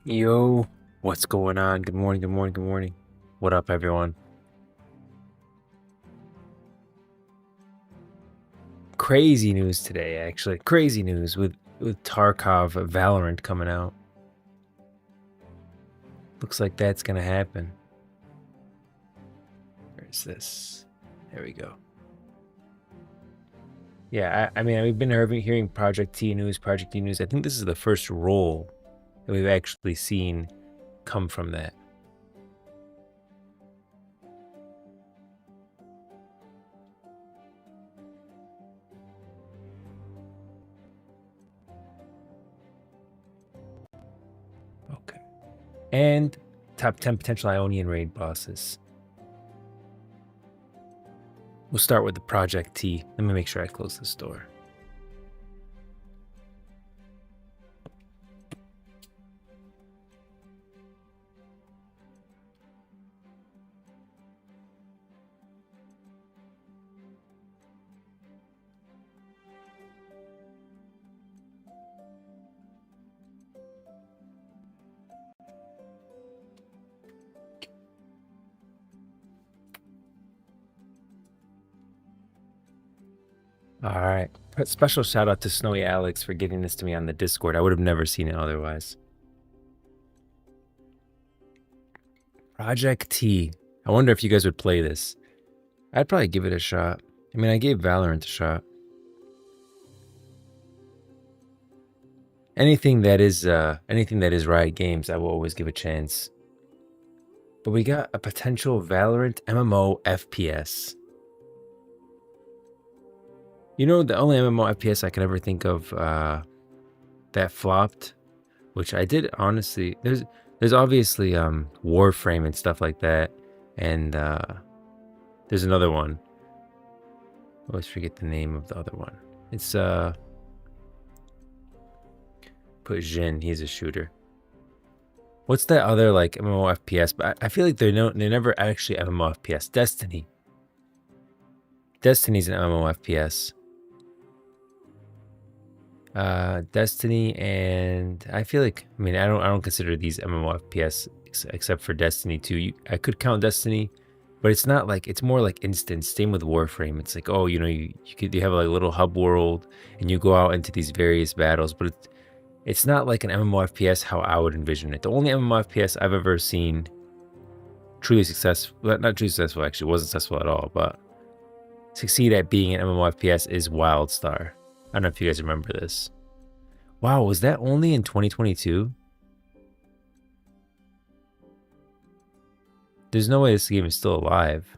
Yo, what's going on? Good morning, good morning, good morning. What up, everyone? Crazy news today, actually. Crazy news with Tarkov Valorant coming out. Looks like that's gonna happen. Where's this? There we go. Yeah, I mean, we've been hearing Project T news. I think this is the first role that we've actually seen come from that. Okay. And top 10 potential Ionian raid bosses. We'll start with the Project T. Let me make sure I close this door. All right. Special shout out to Snowy Alex for getting this to me on the Discord. I would have never seen it otherwise. Project T. I wonder if you guys would play this. I'd probably give it a shot. I mean, I gave Valorant a shot. Anything that is Riot Games, I will always give a chance. But we got a potential Valorant MMO FPS. You know, the only MMO FPS I could ever think of that flopped, which I did honestly. There's obviously Warframe and stuff like that, and there's another one. I always forget the name of the other one. It's put Jin. He's a shooter. What's that other like MMO FPS? But I feel like they're never actually MMO FPS. Destiny. Destiny's an MMO FPS. Destiny, and I feel like, I mean, I don't consider these MMO FPS except for Destiny 2. I could count Destiny, but it's not like, it's more like instance. Same with Warframe. It's like, oh, you know, you have like a little hub world and you go out into these various battles, but it's not like an MMO FPS how I would envision it. The only MMO FPS I've ever seen truly successful, not truly successful, actually wasn't successful at all, but succeed at being an MMO FPS is WildStar. I don't know if you guys remember this. Wow, was that only in 2022? There's no way this game is still alive.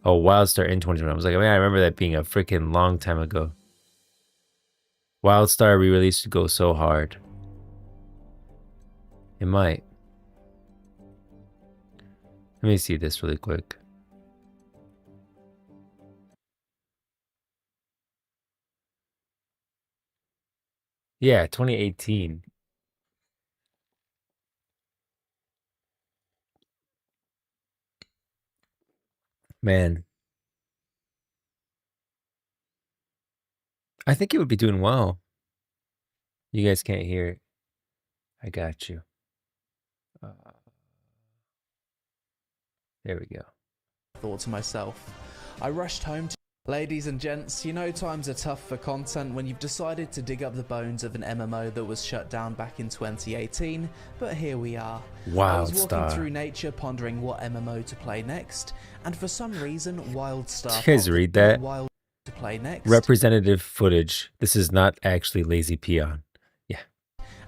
Oh, WildStar in 2020. I was like, man, I remember that being a freaking long time ago. WildStar re-release would go so hard. It might. Let me see this really quick. Yeah, 2018. Man. I think it would be doing well. You guys can't hear it. I got you. There we go. Thought to myself, I rushed home to... Ladies and gents, you know times are tough for content when you've decided to dig up the bones of an MMO that was shut down back in 2018, but here we are. I was walking through nature pondering what MMO to play next, and for some reason WildStar... Did you guys read that? Wild to play next. Representative footage. This is not actually Lazy Peon.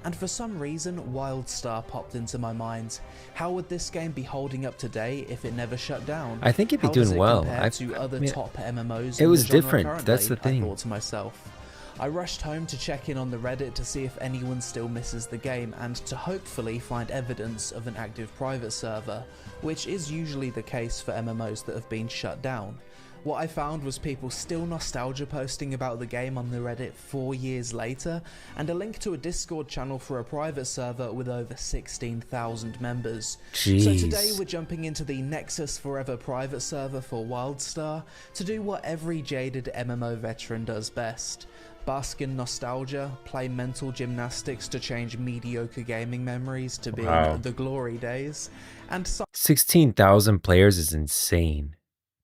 And for some reason, WildStar popped into my mind. How would this game be holding up today if it never shut down? I think it'd be doing well. To other top MMOs it was different. That's the thing. I thought to myself. I rushed home to check in on the Reddit to see if anyone still misses the game and to hopefully find evidence of an active private server, which is usually the case for MMOs that have been shut down. What I found was people still nostalgia posting about the game on the Reddit 4 years later, and a link to a Discord channel for a private server with over 16,000 members. Jeez. So today we're jumping into the Nexus Forever private server for WildStar to do what every jaded MMO veteran does best. Bask in nostalgia, play mental gymnastics to change mediocre gaming memories to being the glory days, and 16,000 players is insane.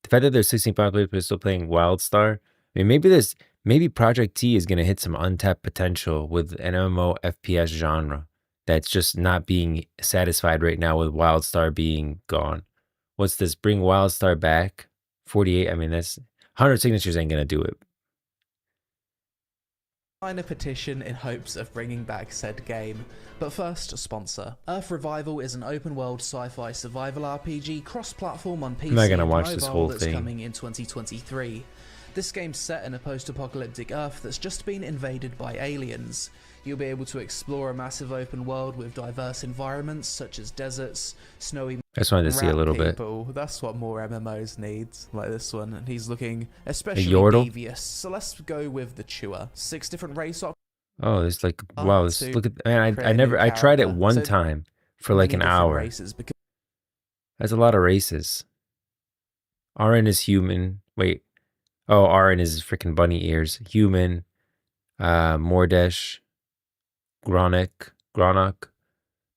The fact that there's 16,000 players still playing WildStar, I mean, maybe Project T is going to hit some untapped potential with an MMO FPS genre that's just not being satisfied right now with WildStar being gone. What's this? Bring WildStar back? 48? I mean, that's 100 signatures ain't going to do it. Sign a petition in hopes of bringing back said game. But first, a sponsor. Earth Revival is an open-world sci-fi survival RPG cross-platform on PC I'm not gonna and watch mobile this whole that's thing. coming in 2023. This game's set in a post-apocalyptic Earth that's just been invaded by aliens. You'll be able to explore a massive open world with diverse environments such as deserts, snowy I just wanted to see a little bit. That's what more MMOs need, like this one, and he's looking especially Yordle? devious. So let's go with the Chewer. 6 different race options. Oh, there's like, wow, this, look at, man, I tried it one time for like an hour. That's a lot of races. RN is human. Wait. Oh, RN is freaking bunny ears. Human, Mordesh, Gronok,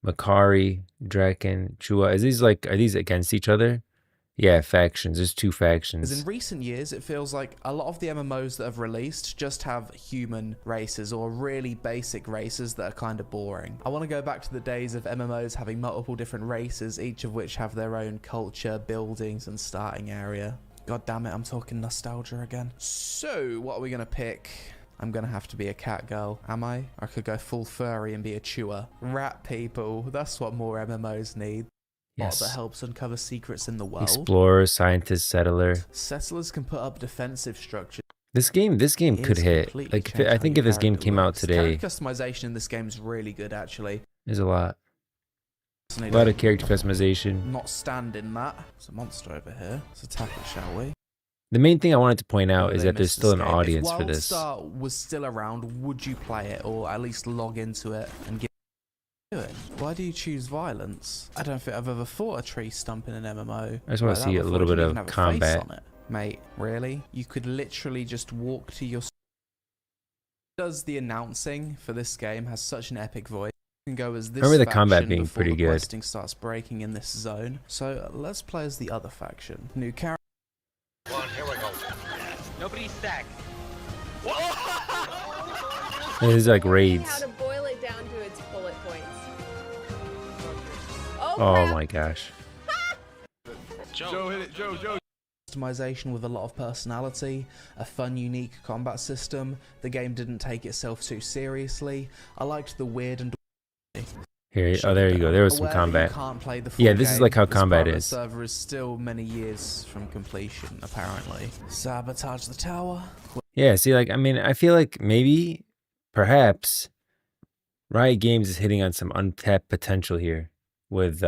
Makari, Draken, Chua. Are these against each other? Yeah, factions. There's 2 factions. In recent years, it feels like a lot of the MMOs that have released just have human races or really basic races that are kind of boring. I want to go back to the days of MMOs having multiple different races, each of which have their own culture, buildings, and starting area. God damn it, I'm talking nostalgia again. So, what are we going to pick? I'm going to have to be a cat girl, am I? Or I could go full furry and be a chewer. Rat people, that's what more MMOs need. Yes. That helps uncover secrets in the world. Explorer, scientist, settler. Settlers can put up defensive structures. This game could hit. Like, I think if this game came out today, character customization in this game is really good, actually. There's a lot. A lot of character customization. Not stand in that. There's a monster over here. Let's attack it, shall we? The main thing I wanted to point out is that there's still an audience for this. If WildStar was still around, would you play it or at least log into it and give it? Why do you choose violence? I don't think I've ever fought a tree stump in an MMO. I just want to see a little bit of combat. Mate, really? You could literally just walk to your... Does the announcing for this game has such an epic voice. You can go as this remember the combat faction being before pretty the good. questing starts breaking in this zone. So let's play as the other faction. New character. Here we go. Nobody stack. This is like raids. How to boil it down to its bullet points. Oh my gosh. Joe hit it. Joe. Customization with a lot of personality, a fun, unique combat system. The game didn't take itself too seriously. I liked the weird and... Here, oh, there you go. There was some combat. Yeah, this is like how combat is. The server is still many years from completion, apparently. Sabotage the tower. Yeah, see, like, I mean, I feel like maybe, perhaps, Riot Games is hitting on some untapped potential here with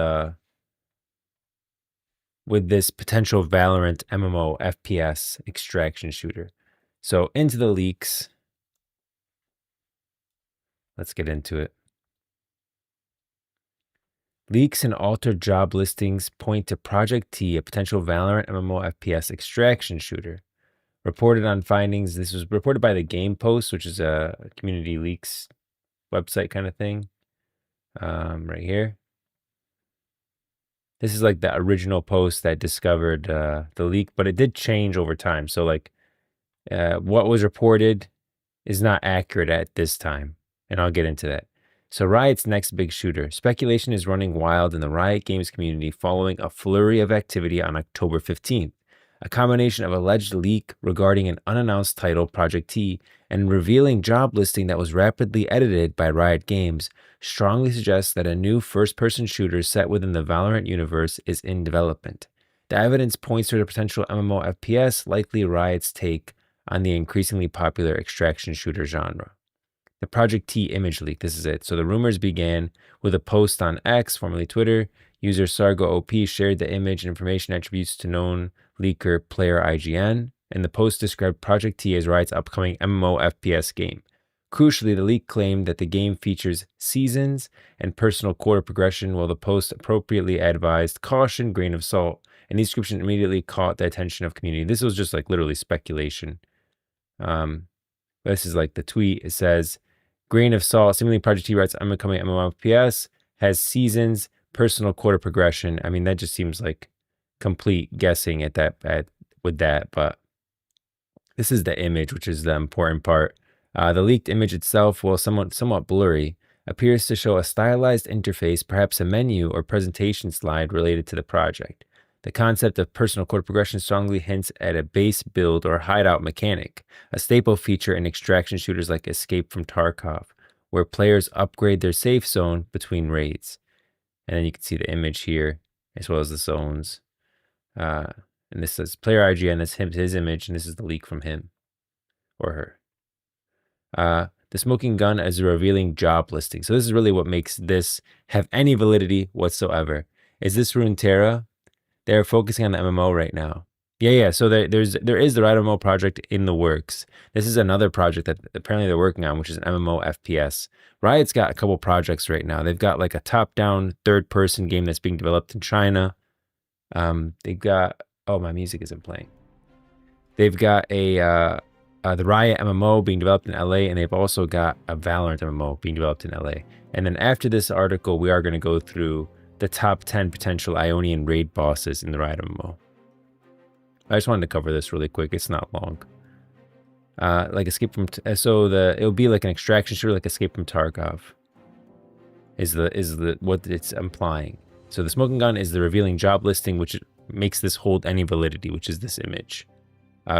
this potential Valorant MMO FPS extraction shooter. So into the leaks. Let's get into it. Leaks and altered job listings point to Project T, a potential Valorant MMO FPS extraction shooter. Reported on findings. This was reported by the Game Post, which is a community leaks website kind of thing. Right here. This is like the original post that discovered the leak, but it did change over time. So like what was reported is not accurate at this time, and I'll get into that. So Riot's next big shooter. Speculation is running wild in the Riot Games community following a flurry of activity on October 15th. A combination of alleged leak regarding an unannounced title, Project T, and revealing job listing that was rapidly edited by Riot Games strongly suggests that a new first-person shooter set within the Valorant universe is in development. The evidence points to the potential MMO FPS, likely Riot's take on the increasingly popular extraction shooter genre. The Project T image leak, this is it. So the rumors began with a post on X, formerly Twitter, User Sargo OP shared the image and information attributes to known leaker player IGN, and the post described Project T as Riot's upcoming MMO FPS game. Crucially, the leak claimed that the game features seasons and personal quarter progression, while the post appropriately advised caution, grain of salt, and the description immediately caught the attention of community. This was just like literally speculation. This is like the tweet. It says, grain of salt, seemingly Project T Riot's upcoming MMO FPS has seasons, personal quarter progression. I mean, that just seems like complete guessing with that, but this is the image, which is the important part. The leaked image itself, while somewhat blurry, appears to show a stylized interface, perhaps a menu or presentation slide related to the project. The concept of personal quarter progression strongly hints at a base build or hideout mechanic, a staple feature in extraction shooters like Escape from Tarkov, where players upgrade their safe zone between raids. And then you can see the image here, as well as the zones. And this says player IGN, that's his image, and this is the leak from him or her. The smoking gun is a revealing job listing. So this is really what makes this have any validity whatsoever. Is this Runeterra? They're focusing on the MMO right now. Yeah. So there is the Riot MMO project in the works. This is another project that apparently they're working on, which is an MMO FPS. Riot's got a couple projects right now. They've got like a top-down third-person game that's being developed in China. They've got, oh, my music isn't playing. They've got the Riot MMO being developed in LA, and they've also got a Valorant MMO being developed in LA. And then after this article, we are going to go through the top 10 potential Ionian raid bosses in the Riot MMO. I just wanted to cover this really quick. It's not long. Like Escape from it'll be like an extraction shooter, like Escape from Tarkov. Is the what it's implying. So the smoking gun is the revealing job listing, which makes this hold any validity, which is this image.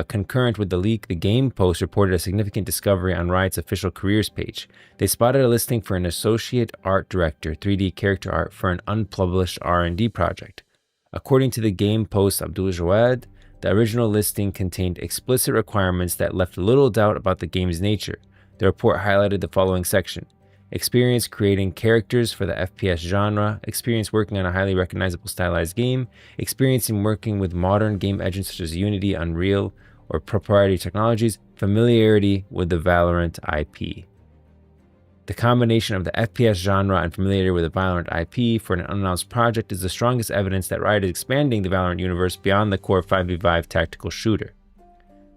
Concurrent with the leak, the game post reported a significant discovery on Riot's official careers page. They spotted a listing for an associate art director, 3D character art for an unpublished R&D project. According to the game post Abdul Jawad, the original listing contained explicit requirements that left little doubt about the game's nature. The report highlighted the following section: experience creating characters for the FPS genre, experience working on a highly recognizable stylized game, experience in working with modern game engines such as Unity, Unreal, or proprietary technologies, familiarity with the Valorant IP. The combination of the FPS genre and familiarity with the Valorant IP for an unannounced project is the strongest evidence that Riot is expanding the Valorant universe beyond the core 5v5 tactical shooter.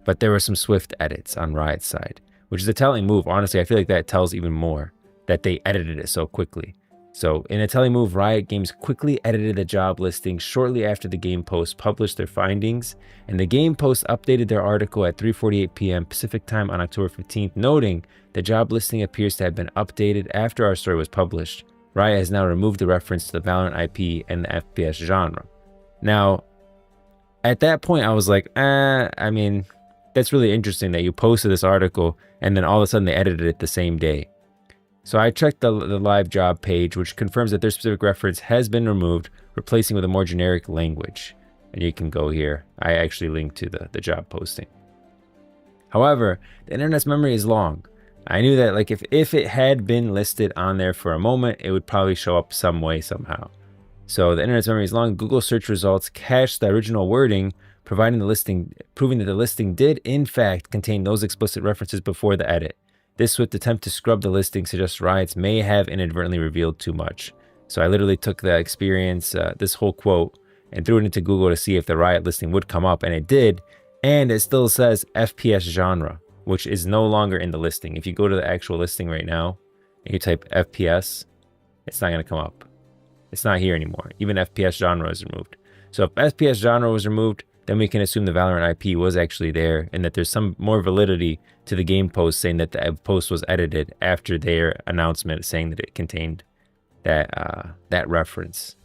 But there were some swift edits on Riot's side, which is a telling move. Honestly, I feel like that tells even more that they edited it so quickly. So in a telling move, Riot Games quickly edited the job listing shortly after the game post published their findings, and the game post updated their article at 3:48 p.m. Pacific time on October 15th, noting the job listing appears to have been updated after our story was published. Riot has now removed the reference to the Valorant IP and the FPS genre. Now, at that point, I was like, I mean, that's really interesting that you posted this article and then all of a sudden they edited it the same day. So I checked the live job page, which confirms that their specific reference has been removed, replacing with a more generic language. And you can go here. I actually linked to the job posting. However, the internet's memory is long. I knew that like if it had been listed on there for a moment, it would probably show up some way, somehow. So the internet's memory is long. Google search results cached the original wording, proving that the listing did in fact contain those explicit references before the edit. This swift attempt to scrub the listing suggests Riot may have inadvertently revealed too much. So I literally took the experience, this whole quote, and threw it into Google to see if the Riot listing would come up, and it did. And it still says FPS genre, which is no longer in the listing. If you go to the actual listing right now, and you type FPS, it's not going to come up. It's not here anymore. Even FPS genre is removed. So if FPS genre was removed, then we can assume the Valorant IP was actually there and that there's some more validity to the game post saying that the post was edited after their announcement saying that it contained that reference.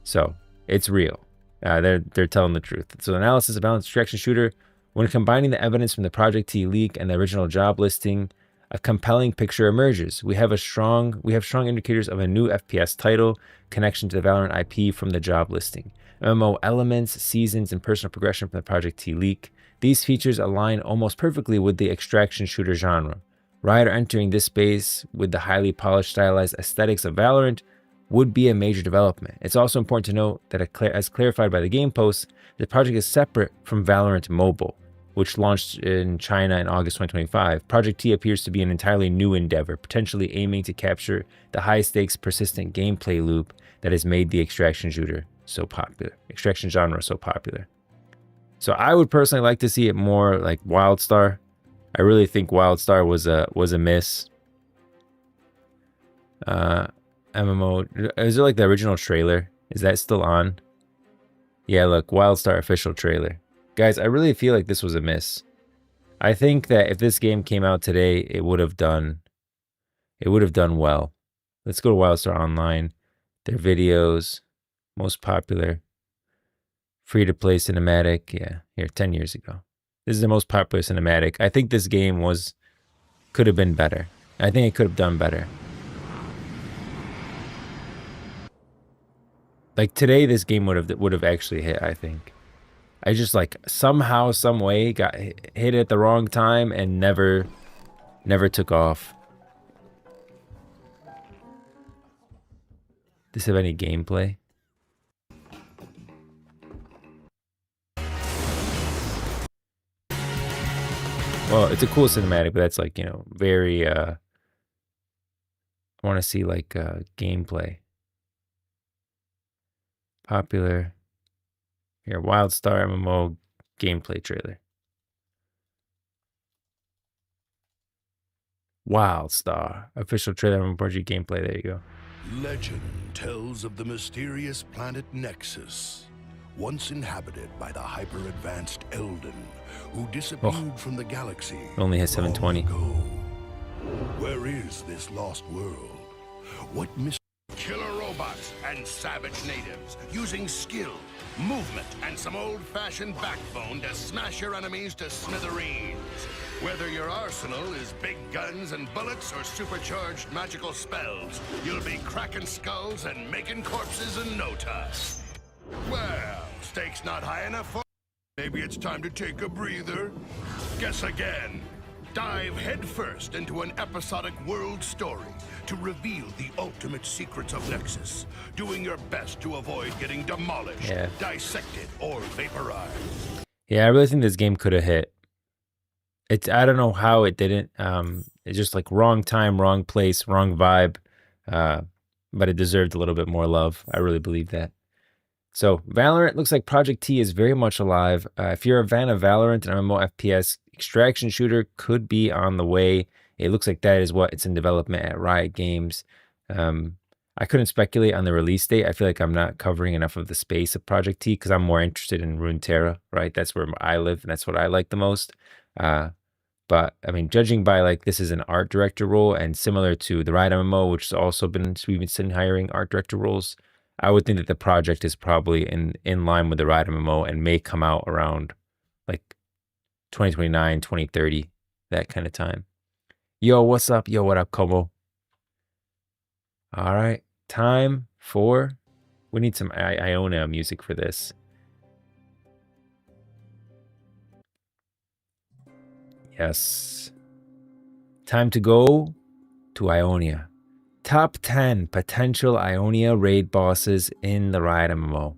So it's real. They're telling the truth. So analysis of Valorant extraction shooter, when combining the evidence from the Project T leak and the original job listing, a compelling picture emerges. We have strong indicators of a new FPS title, connection to the Valorant IP from the job listing, MMO elements, seasons, and personal progression from the Project T leak. These features align almost perfectly with the extraction shooter genre. Riot are entering this space with the highly polished, stylized aesthetics of Valorant, would be a major development. It's also important to note that as clarified by the game post, the project is separate from Valorant Mobile, which launched in China in August 2025. Project T appears to be an entirely new endeavor, potentially aiming to capture the high-stakes, persistent gameplay loop that has made the extraction genre so popular. So I would personally like to see it more like WildStar. I really think WildStar was a miss. MMO. Is it like the original trailer? Is that still on? Yeah, look, WildStar official trailer. Guys, I really feel like this was a miss. I think that if this game came out today, it would have done well. Let's go to WildStar Online. Their videos, most popular. Free to play cinematic. Yeah, here 10 years ago. This is the most popular cinematic. I think this game could have been better. I think it could have done better. Like today, this game would have actually hit, I think. I just like somehow, some way got hit at the wrong time and never took off. Does this have any gameplay? Well, it's a cool cinematic, but that's like, you know, very, I want to see like gameplay. Popular. Here, WildStar MMO gameplay trailer. WildStar official trailer MMO project gameplay. There you go. Legend tells of the mysterious planet Nexus, once inhabited by the hyper-advanced Elden, who disappeared from the galaxy. Only has 720. Where is this lost world? What killer robots and savage natives using skill, movement, and some old-fashioned backbone to smash your enemies to smithereens. Whether your arsenal is big guns and bullets or supercharged magical spells, you'll be cracking skulls and making corpses in no time. Well, stakes not high enough for... Maybe it's time to take a breather? Guess again. Dive headfirst into an episodic world story to reveal the ultimate secrets of Nexus, doing your best to avoid getting demolished, dissected, or vaporized. Yeah, I really think this game could have hit. I don't know how it didn't. It's just like wrong time, wrong place, wrong vibe. But it deserved a little bit more love. I really believe that. So Valorant looks like Project T is very much alive. If you're a fan of Valorant and MMO FPS, extraction shooter could be on the way. It looks like that is what it's in development at Riot Games. I couldn't speculate on the release date. I feel like I'm not covering enough of the space of Project T because I'm more interested in Runeterra, right? That's where I live and that's what I like the most. But I mean, judging by like this is an art director role and similar to the Riot MMO, which has also we've been hiring art director roles, I would think that the project is probably in line with the Riot MMO and may come out around like 2029, 2030, that kind of time. Yo, what's up? Yo, what up, Como? All right, time for... We need some Ionia music for this. Yes. Time to go to Ionia. Top 10 potential Ionia raid bosses in the Riot MMO.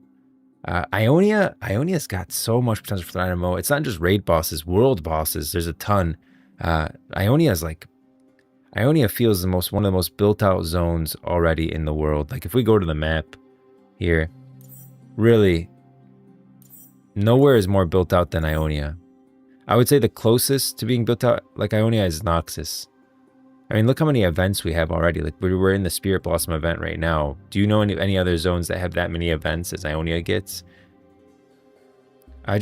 Ionia's got so much potential for the Riot MMO. It's not just raid bosses, world bosses. There's a ton. Ionia feels one of the most built out zones already in the world. Like if we go to the map here, really, nowhere is more built out than Ionia. I would say the closest to being built out like Ionia is Noxus. I mean, look how many events we have already. Like we're in the Spirit Blossom event right now. Do you know any other zones that have that many events as Ionia gets? I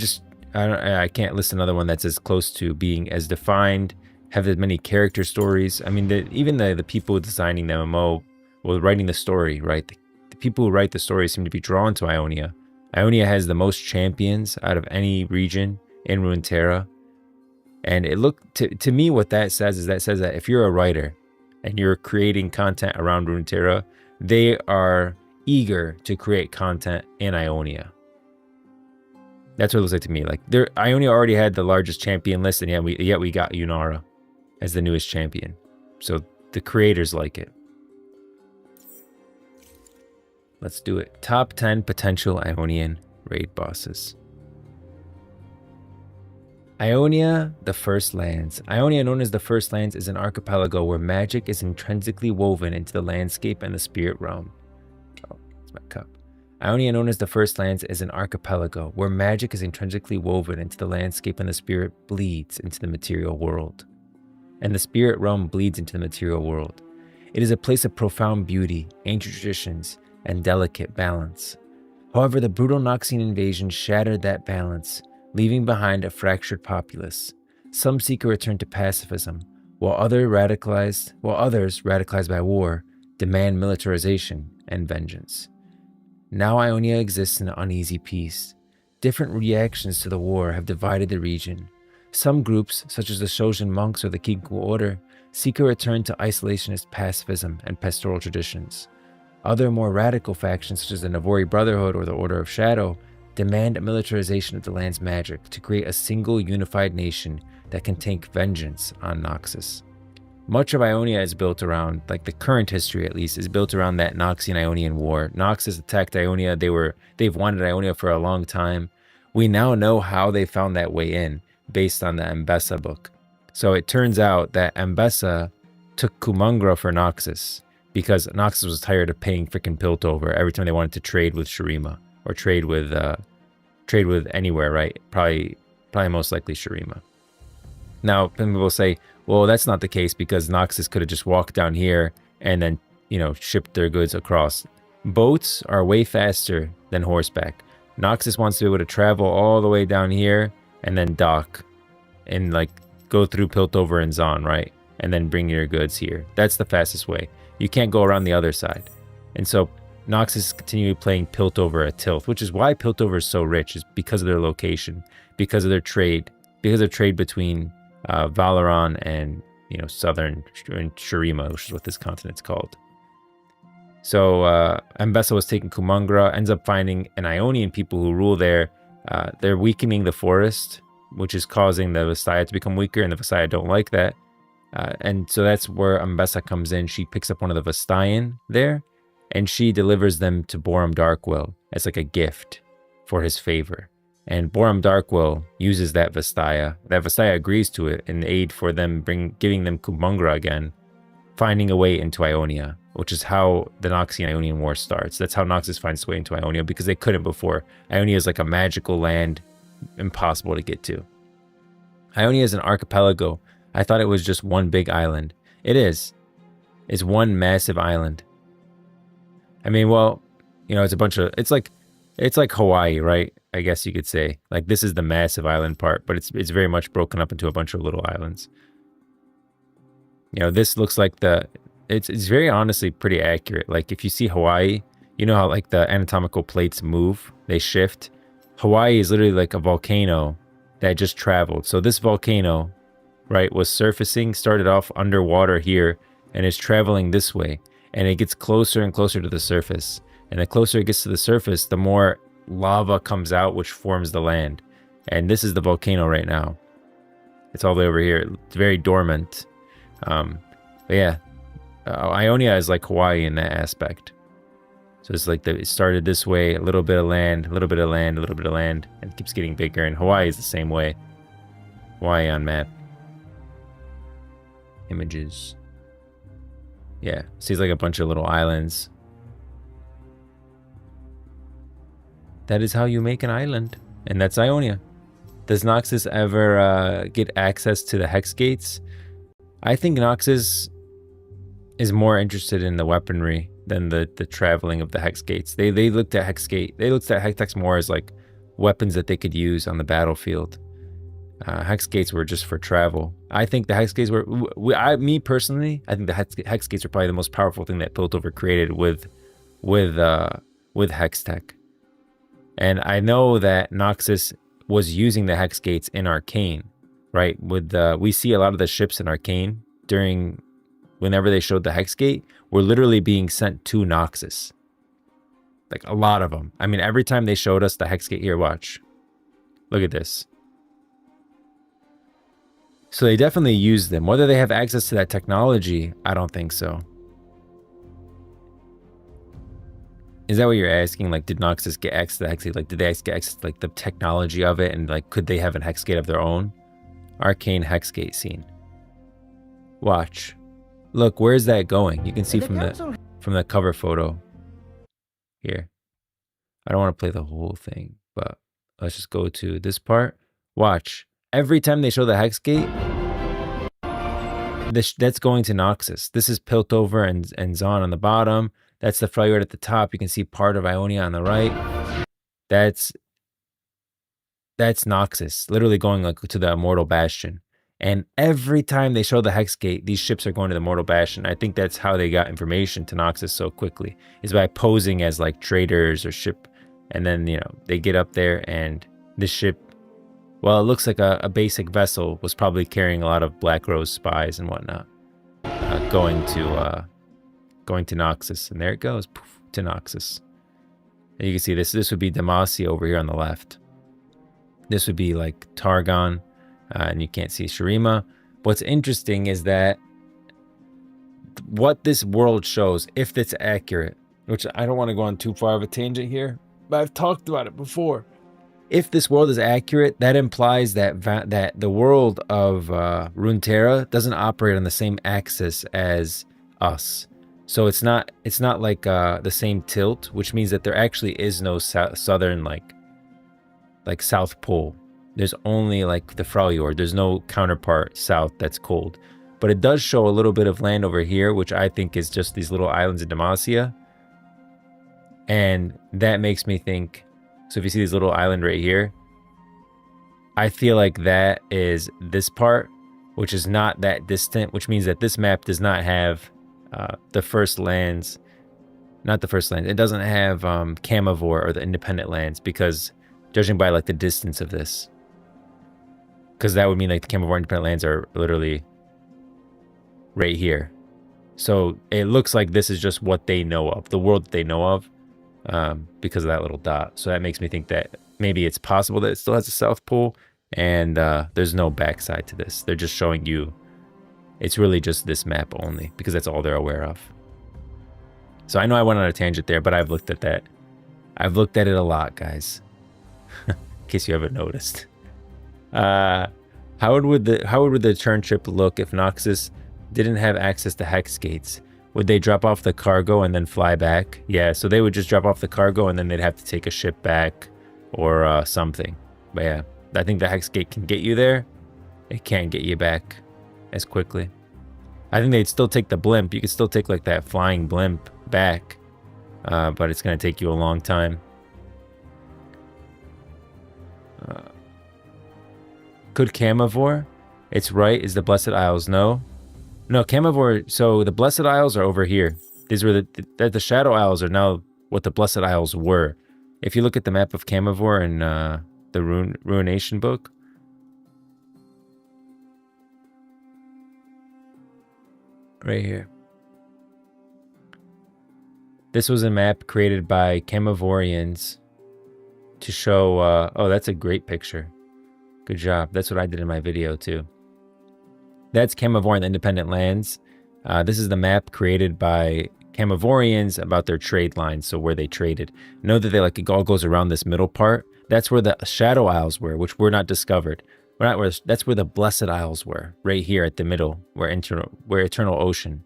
can't list another one that's as close to being as defined, have as many character stories. I mean, even the people designing the MMO, well, writing the story, right? The people who write the story seem to be drawn to Ionia. Ionia has the most champions out of any region in Runeterra. And it looked to me, what that says is that if you're a writer and you're creating content around Runeterra, they are eager to create content in Ionia. That's what it looks like to me. Like Ionia already had the largest champion list, and yet we got Yunara as the newest champion. So the creators like it. Let's do it. Top 10 potential Ionian raid bosses. Ionia, the First Lands. Ionia, known as the First Lands, is an archipelago where magic is intrinsically woven into the landscape and the spirit realm. Oh, it's my cup. Ionia, known as the First Lands, is an archipelago where magic is intrinsically woven into the landscape and the spirit bleeds into the material world. And the spirit realm bleeds into the material world. It is a place of profound beauty, ancient traditions, and delicate balance. However, the brutal Noxian invasion shattered that balance, leaving behind a fractured populace. Some seek a return to pacifism, while others, radicalized by war, demand militarization and vengeance. Now Ionia exists in uneasy peace. Different reactions to the war have divided the region. Some groups, such as the Shojin monks or the Kinko order, seek a return to isolationist pacifism and pastoral traditions. Other more radical factions, such as the Navori Brotherhood or the Order of Shadow, demand a militarization of the land's magic to create a single unified nation that can take vengeance on Noxus. Much of Ionia is built around, like the current history at least, is built around that Noxian-Ionian war. Noxus attacked Ionia. They've wanted Ionia for a long time. We now know how they found that way in, based on the Ambessa book. So it turns out that Ambessa took Kumangra for Noxus, because Noxus was tired of paying freaking Piltover every time they wanted to trade with Shurima. Or trade with anywhere, right? Probably most likely Shurima. Now, people will say, well, that's not the case because Noxus could have just walked down here and then, shipped their goods across. Boats are way faster than horseback. Noxus wants to be able to travel all the way down here and then dock and go through Piltover and Zon, right? And then bring your goods here. That's the fastest way. You can't go around the other side. And so Noxus is continually playing Piltover at Tilth, which is why Piltover is so rich, is because of their location, because of their trade, between Valorant and southern Shurima, which is what this continent's called. So Ambessa was taking Kumangra, ends up finding an Ionian people who rule there. They're weakening the forest, which is causing the Vastaya to become weaker, and the Vastaya don't like that. And so that's where Ambessa comes in. She picks up one of the Vastayan there, and she delivers them to Boram Darkwill as like a gift for his favor. And Boram Darkwill uses that Vastaya. That Vastaya agrees to it in aid for them giving them Kumangra again, finding a way into Ionia, which is how the Noxian-Ionian War starts. That's how Noxus finds its way into Ionia, because they couldn't before. Ionia is like a magical land, impossible to get to. Ionia is an archipelago. I thought it was just one big island. It is. It's one massive island. I mean, well, it's a bunch of, it's like Hawaii, right? I guess you could say. Like, this is the massive island part, but it's very much broken up into a bunch of little islands. This looks like it's very honestly pretty accurate. Like, if you see Hawaii, you know how like the anatomical plates move, they shift. Hawaii is literally like a volcano that just traveled. So this volcano, right, was surfacing, started off underwater here, and is traveling this way. And it gets closer and closer to the surface. And the closer it gets to the surface, the more lava comes out, which forms the land. And this is the volcano right now. It's all the way over here. It's very dormant. But yeah, Ionia is like Hawaii in that aspect. So it's like it started this way, a little bit of land, a little bit of land, a little bit of land, and it keeps getting bigger. And Hawaii is the same way. Hawaii on map. Images. Yeah, seems like a bunch of little islands. That is how you make an island. And that's Ionia. Does Noxus ever get access to the Hex Gates? I think Noxus is more interested in the weaponry than the traveling of the Hex Gates. They looked at Hex Gates more as like weapons that they could use on the battlefield. Hex Gates were just for travel. I think the Hex Gates were, me personally, I think the Hex Gates were probably the most powerful thing that Piltover created with Hex Tech. And I know that Noxus was using the Hex Gates in Arcane, right? We see a lot of the ships in Arcane whenever they showed the Hex Gate, were literally being sent to Noxus. Like a lot of them. I mean, every time they showed us the Hex Gate, here, watch. Look at this. So they definitely use them. Whether they have access to that technology, I don't think so. Is that what you're asking? Like, did Noxus get access to the Hexgate? Like, did they get access to, like, the technology of it? And, like, could they have a Hexgate of their own? Arcane Hexgate scene. Watch. Look, where's that going? You can see from the cover photo. Here. I don't want to play the whole thing, but let's just go to this part. Watch. Every time they show the Hexgate, that's going to Noxus. This is Piltover and Zon on the bottom. That's the Freljord at the top. You can see part of Ionia on the right. That's Noxus, literally going like to the Immortal Bastion. And every time they show the Hexgate, these ships are going to the Immortal Bastion. I think that's how they got information to Noxus so quickly, is by posing as like traders or ship. And then, you know, they get up there and this ship, well, it looks like a basic vessel, was probably carrying a lot of Black Rose spies and whatnot, going to Noxus. And there it goes, poof, to Noxus. And you can see this would be Demacia over here on the left. This would be like Targon, and you can't see Shurima. What's interesting is that what this world shows, if it's accurate, which I don't want to go on too far of a tangent here, but I've talked about it before. If this world is accurate, that implies that that the world of Runeterra doesn't operate on the same axis as us. So it's not like the same tilt, which means that there actually is no southern like South Pole. There's only like the Freljord. There's no counterpart south that's cold. But it does show a little bit of land over here, which I think is just these little islands in Demacia. And that makes me think, so if you see this little island right here, I feel like that is this part, which is not that distant, which means that this map does not have the first lands, not the first land. It doesn't have Camivore or the independent lands, because judging by like the distance of this, because that would mean like the Camivore independent lands are literally right here. So it looks like this is just what they know of, the world that they know of, because of that little dot. So that makes me think that maybe it's possible that it still has a South Pole, and there's no backside to this. They're just showing you it's really just this map only, because that's all they're aware of. So I know I went on a tangent there, but I've looked at that. I've looked at it a lot, guys. In case you haven't noticed. How would the turn trip look if Noxus didn't have access to hex gates? Would they drop off the cargo and then fly back? Yeah, so they would just drop off the cargo and then they'd have to take a ship back or something. But yeah, I think the hex gate can get you there. It can't get you back as quickly. I think they'd still take the blimp. You could still take like that flying blimp back, but it's going to take you a long time. Could Camivore? It's right. Is the Blessed Isles? No. No, Camivore. So the Blessed Isles are over here. These were the Shadow Isles are now what the Blessed Isles were. If you look at the map of Camivore in the Ruination book, right here. This was a map created by Camivorians to show. Oh, that's a great picture. Good job. That's what I did in my video too. That's Camivore and the Independent Lands. This is the map created by Camivorians about their trade lines, so where they traded. Know that it all goes around this middle part. That's where the Shadow Isles were, which were not discovered. That's where the Blessed Isles were, right here at the middle, where Eternal Ocean.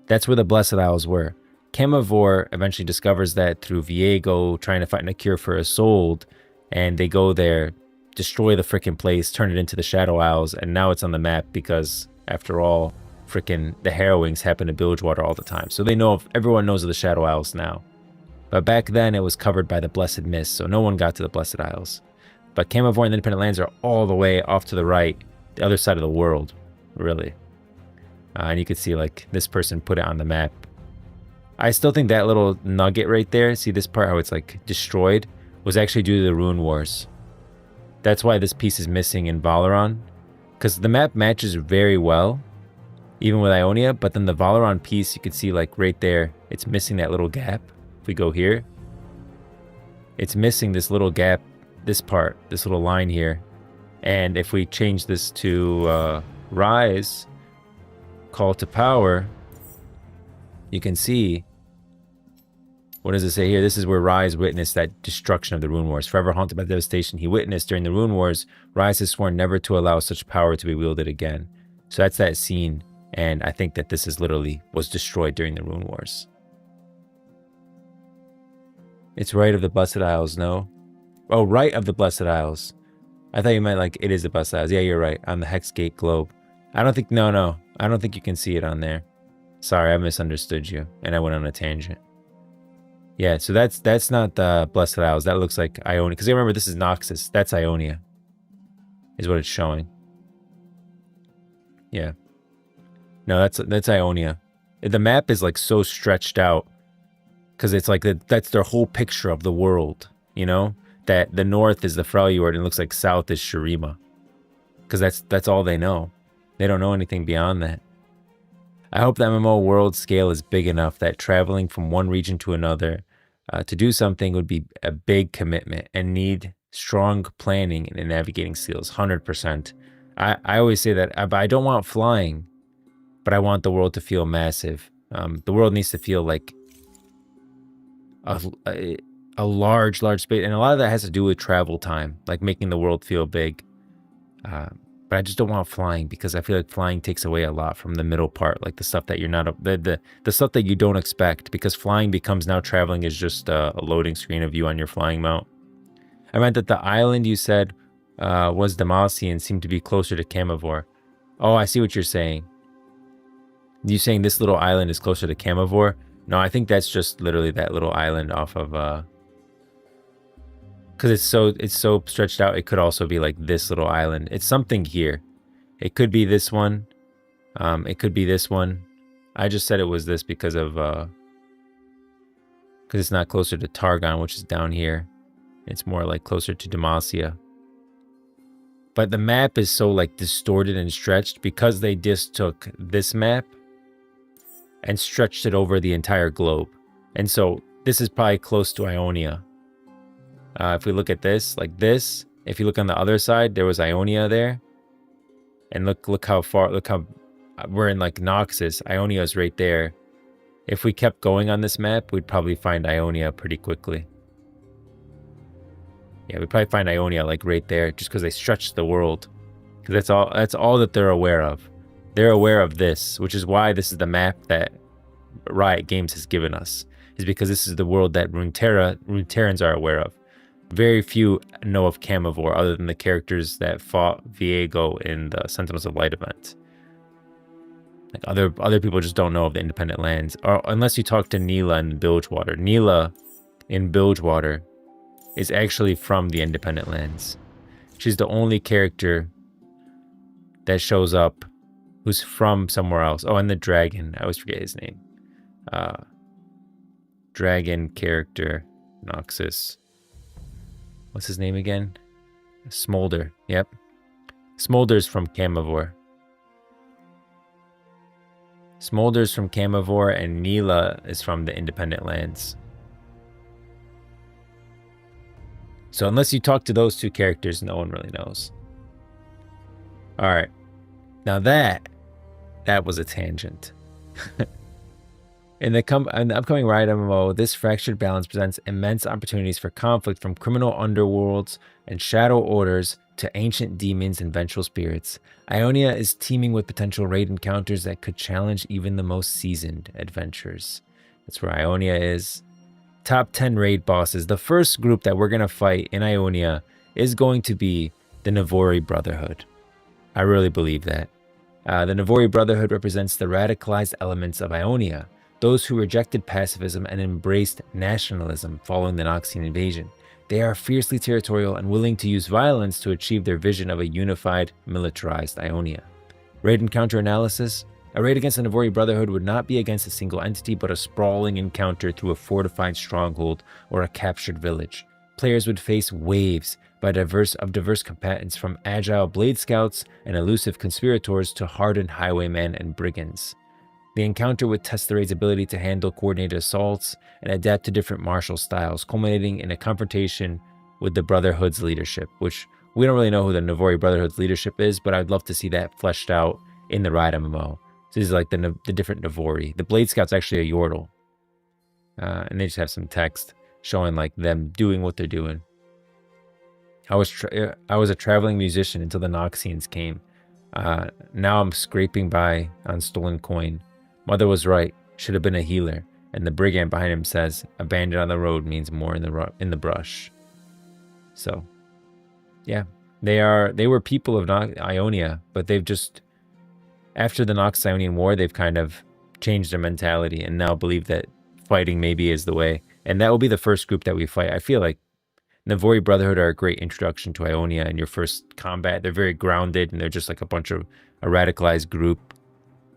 That's where the Blessed Isles were. Camivore eventually discovers that through Viego trying to find a cure for Isolde, and they go there, destroy the frickin' place, turn it into the Shadow Isles, and now it's on the map because, after all, frickin' the Harrowings happen to Bilgewater all the time. So they know, everyone knows of the Shadow Isles now. But back then it was covered by the Blessed Mist, so no one got to the Blessed Isles. But Camivore and the Independent Lands are all the way off to the right, the other side of the world, really. And you can see like this person put it on the map. I still think that little nugget right there, see this part how it's like destroyed, was actually due to the Rune Wars. That's why this piece is missing in Valorant, because the map matches very well, even with Ionia, but then the Valorant piece, you can see like right there, it's missing that little gap. If we go here, it's missing this little gap, this part, this little line here. And if we change this to Rise, Call to Power, you can see What does it say here? This is where Rise witnessed that destruction of the Rune Wars. Forever haunted by the devastation he witnessed during the Rune Wars, Rise has sworn never to allow such power to be wielded again. So that's that scene, and I think that this is literally was destroyed during the Rune Wars. It's right of the Blessed Isles, no? Oh, right of the Blessed Isles. I thought you meant like it is the Blessed Isles. Yeah, you're right. On the Hexgate globe. I don't think, no. I don't think you can see it on there. Sorry, I misunderstood you, and I went on a tangent. Yeah, so that's not the Blessed Isles. That looks like Ionia. Because remember, this is Noxus. That's Ionia. Is what it's showing. Yeah. No, that's Ionia. The map is like so stretched out. Because it's like that's their whole picture of the world. You know? That the north is the Freljord and it looks like south is Shurima. Because that's all they know. They don't know anything beyond that. I hope the MMO world scale is big enough that traveling from one region to another to do something would be a big commitment and need strong planning and navigating skills. 100%. I always say that I don't want flying, but I want the world to feel massive. The world needs to feel like a large space, and a lot of that has to do with travel time, like making the world feel big. But I just don't want flying because I feel like flying takes away a lot from the middle part, like the stuff that you're not the stuff that you don't expect, because flying becomes now traveling is just a loading screen of you on your flying mount. I meant that the island you said was Demacia and seemed to be closer to Camivore. Oh, I see what you're saying. You saying this little island is closer to Camivore? No, I think that's just literally that little island off of because it's so stretched out. It could also be like this little island. It's something here. It could be this one. It could be this one. I just said it was this because of because it's not closer to Targon, which is down here. It's more like closer to Demacia. But the map is so like distorted and stretched because they just took this map and stretched it over the entire globe. And so this is probably close to Ionia. If we look at this, like this, if you look on the other side, there was Ionia there. And look how far, look how we're in like Noxus. Ionia is right there. If we kept going on this map, we'd probably find Ionia pretty quickly. Yeah, we'd probably find Ionia like right there just because they stretched the world. Because that's all that they're aware of. They're aware of this, which is why this is the map that Riot Games has given us. Is because this is the world that Runeterrans are aware of. Very few know of Camivore other than the characters that fought Viego in the Sentinels of Light event. Like other people just don't know of the Independent Lands, or unless you talk to Neela in Bilgewater. Neela in Bilgewater is actually from the Independent Lands. She's the only character that shows up who's from somewhere else. Oh, and the dragon. I always forget his name. Dragon character, Noxus. What's his name again? Smolder. Yep. Smolder's from Camivore. Smolder's from Camivore, and Neela is from the Independent Lands. So unless you talk to those two characters, no one really knows. Alright. Now that was a tangent. In the upcoming Riot MMO, this fractured balance presents immense opportunities for conflict from criminal underworlds and shadow orders to ancient demons and vengeful spirits. Ionia is teeming with potential raid encounters that could challenge even the most seasoned adventurers. That's where Ionia is. Top 10 raid bosses. The first group that we're going to fight in Ionia is going to be the Navori Brotherhood. I really believe that. The Navori Brotherhood represents the radicalized elements of Ionia, those who rejected pacifism and embraced nationalism following the Noxian invasion. They are fiercely territorial and willing to use violence to achieve their vision of a unified, militarized Ionia. Raid encounter analysis. A raid against the Navori Brotherhood would not be against a single entity, but a sprawling encounter through a fortified stronghold or a captured village. Players would face waves of diverse combatants, from agile blade scouts and elusive conspirators to hardened highwaymen and brigands. The encounter would test the raid's ability to handle coordinated assaults and adapt to different martial styles, culminating in a confrontation with the Brotherhood's leadership, which we don't really know who the Navori Brotherhood's leadership is, but I'd love to see that fleshed out in the Riot MMO. So this is like the different Navori. The Blade Scout's actually a Yordle. and they just have some text showing like them doing what they're doing. I was a traveling musician until the Noxians came. Now I'm scraping by on stolen coin. Mother was right. Should have been a healer. And the brigand behind him says, abandoned on the road means more in the brush. So, yeah, they were people of Ionia, but they've just, after the Nox-Ionian War, they've kind of changed their mentality and now believe that fighting maybe is the way. And that will be the first group that we fight. I feel like Navori Brotherhood are a great introduction to Ionia in your first combat. They're very grounded, and they're just like a bunch of a radicalized group.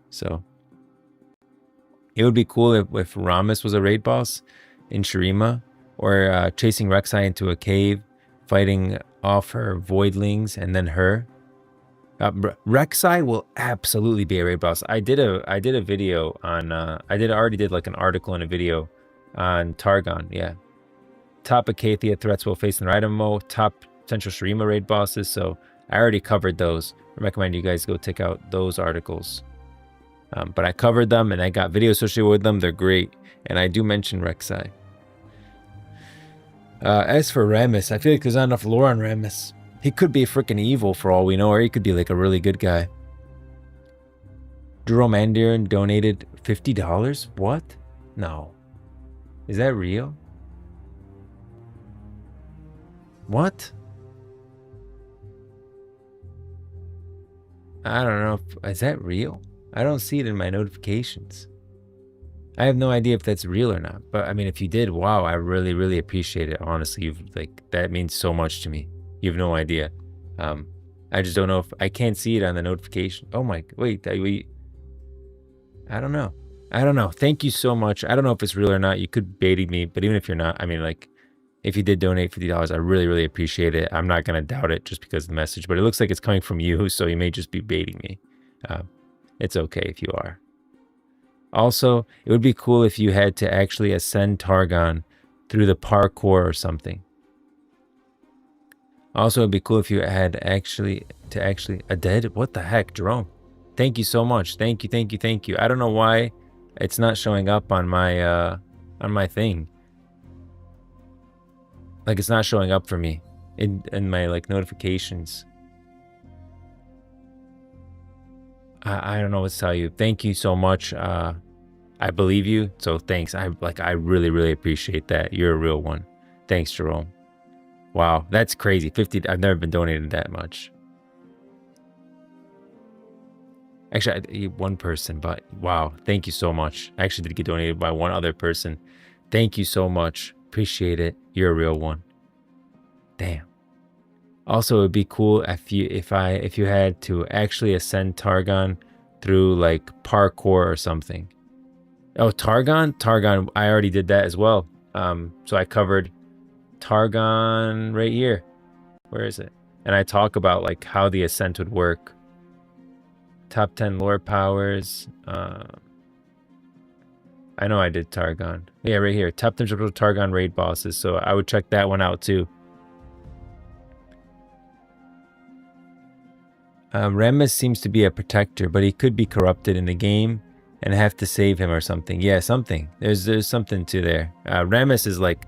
So it would be cool if Ramus was a raid boss in Shurima, or chasing Rek'Sai into a cave, fighting off her voidlings, and then her. Rek'Sai will absolutely be a raid boss. I did a video on already did like an article and a video on Targon. Yeah. Top Acathia threats will face in the Riot MMO, top potential Shurima raid bosses. So I already covered those. I recommend you guys go check out those articles. But I covered them and I got videos associated with them. They're great. And I do mention Rek'Sai. As for Ramus, I feel like there's not enough lore on Ramus. He could be freaking evil for all we know, or he could be like a really good guy. Jerome Andiran donated $50? What? No. Is that real? What? I don't know. Is that real? I don't see it in my notifications. I have no idea if that's real or not. But I mean, if you did, wow, I really, really appreciate it. Honestly, that means so much to me. You have no idea. I just don't know if I can't see it on the notification. Oh my, wait, I don't know. I don't know. Thank you so much. I don't know if it's real or not. You could baiting me, but even if you're not, I mean, like, if you did donate $50, I really, really appreciate it. I'm not going to doubt it just because of the message, but it looks like it's coming from you, so you may just be baiting me. It's okay if you are. Also, it would be cool if you had to actually ascend Targon through the parkour or something. Also, it'd be cool if you had a dead. What the heck, Jerome? Thank you so much. Thank you. I don't know why it's not showing up on my thing. Like, it's not showing up for me in my like notifications. I don't know what to tell you. Thank you so much. I believe you, so thanks. I really, really appreciate that. You're a real one. Thanks, Jerome. Wow, that's crazy. 50. I've never been donated that much. Actually, one person, but wow, thank you so much. I actually did get donated by one other person. Thank you so much. Appreciate it. You're a real one. Damn. Also, it would be cool if you had to actually ascend Targon through like parkour or something. Oh, Targon. I already did that as well. So I covered Targon right here. Where is it? And I talk about like how the ascent would work. Top 10 lore powers. I know I did Targon. Yeah, right here. Top 10 Targon raid bosses. So I would check that one out too. Ramus seems to be a protector, but he could be corrupted in the game and have to save him or something. Yeah, something. There's something to there. Ramus is like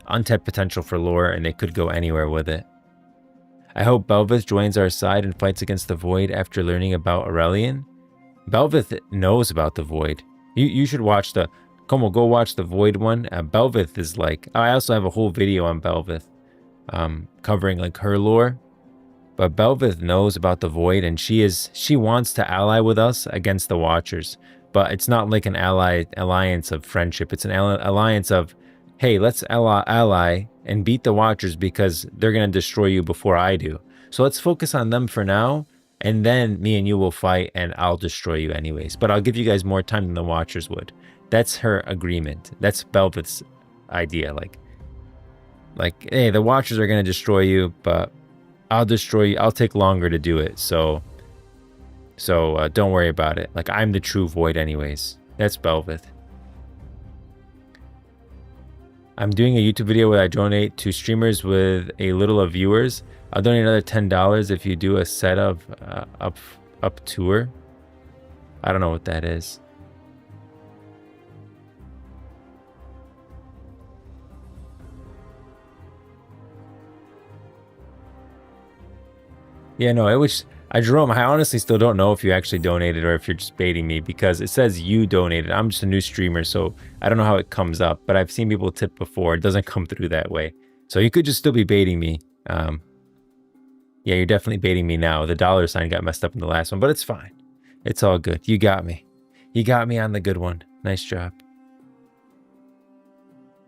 untapped potential for lore, and they could go anywhere with it. I hope Belveth joins our side and fights against the Void after learning about Aurelian. Belveth knows about the Void. You should watch the... Como, go watch the Void one. Belveth is like... I also have a whole video on Belveth covering like her lore. But Belveth knows about the Void, and she wants to ally with us against the Watchers. But it's not like an alliance of friendship. It's an alliance of, hey, let's ally and beat the Watchers because they're going to destroy you before I do. So let's focus on them for now, and then me and you will fight, and I'll destroy you anyways. But I'll give you guys more time than the Watchers would. That's her agreement. That's Belveth's idea. Like, hey, the Watchers are going to destroy you, but I'll destroy you. I'll take longer to do it. So don't worry about it. Like, I'm the true Void anyways. That's Belveth. I'm doing a YouTube video where I donate to streamers with a little of viewers. I'll donate another $10 if you do a set of up tour. I don't know what that is. Yeah, no, it was Jerome, I honestly still don't know if you actually donated or if you're just baiting me because it says you donated. I'm just a new streamer, so I don't know how it comes up, but I've seen people tip before. It doesn't come through that way. So you could just still be baiting me. Yeah, you're definitely baiting me now. The dollar sign got messed up in the last one, but it's fine. It's all good. You got me. You got me on the good one. Nice job.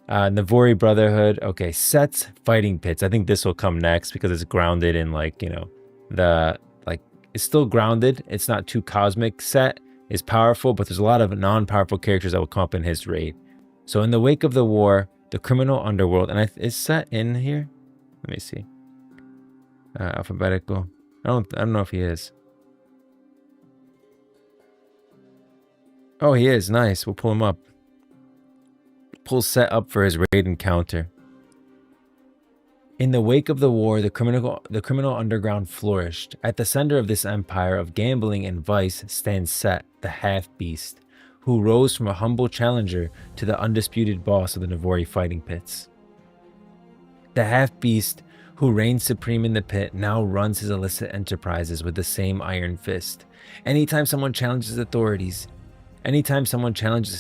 Navori Brotherhood. Okay, Set's Fighting Pits. I think this will come next because it's grounded in, like, you know, it's still grounded. It's not too cosmic. Set is powerful, but there's a lot of non-powerful characters that will come up in his raid. So in the wake of the war, the criminal underworld, and is Set in here? Let me see. Alphabetical. I don't know if he is. Oh, he is. Nice. We'll pull him up. Pull Set up for his raid encounter. In the wake of the war, the criminal underground flourished. At the center of this empire of gambling and vice stands Set, the half-beast, who rose from a humble challenger to the undisputed boss of the Navori fighting pits. The half-beast, who reigns supreme in the pit, now runs his illicit enterprises with the same iron fist. Anytime someone challenges his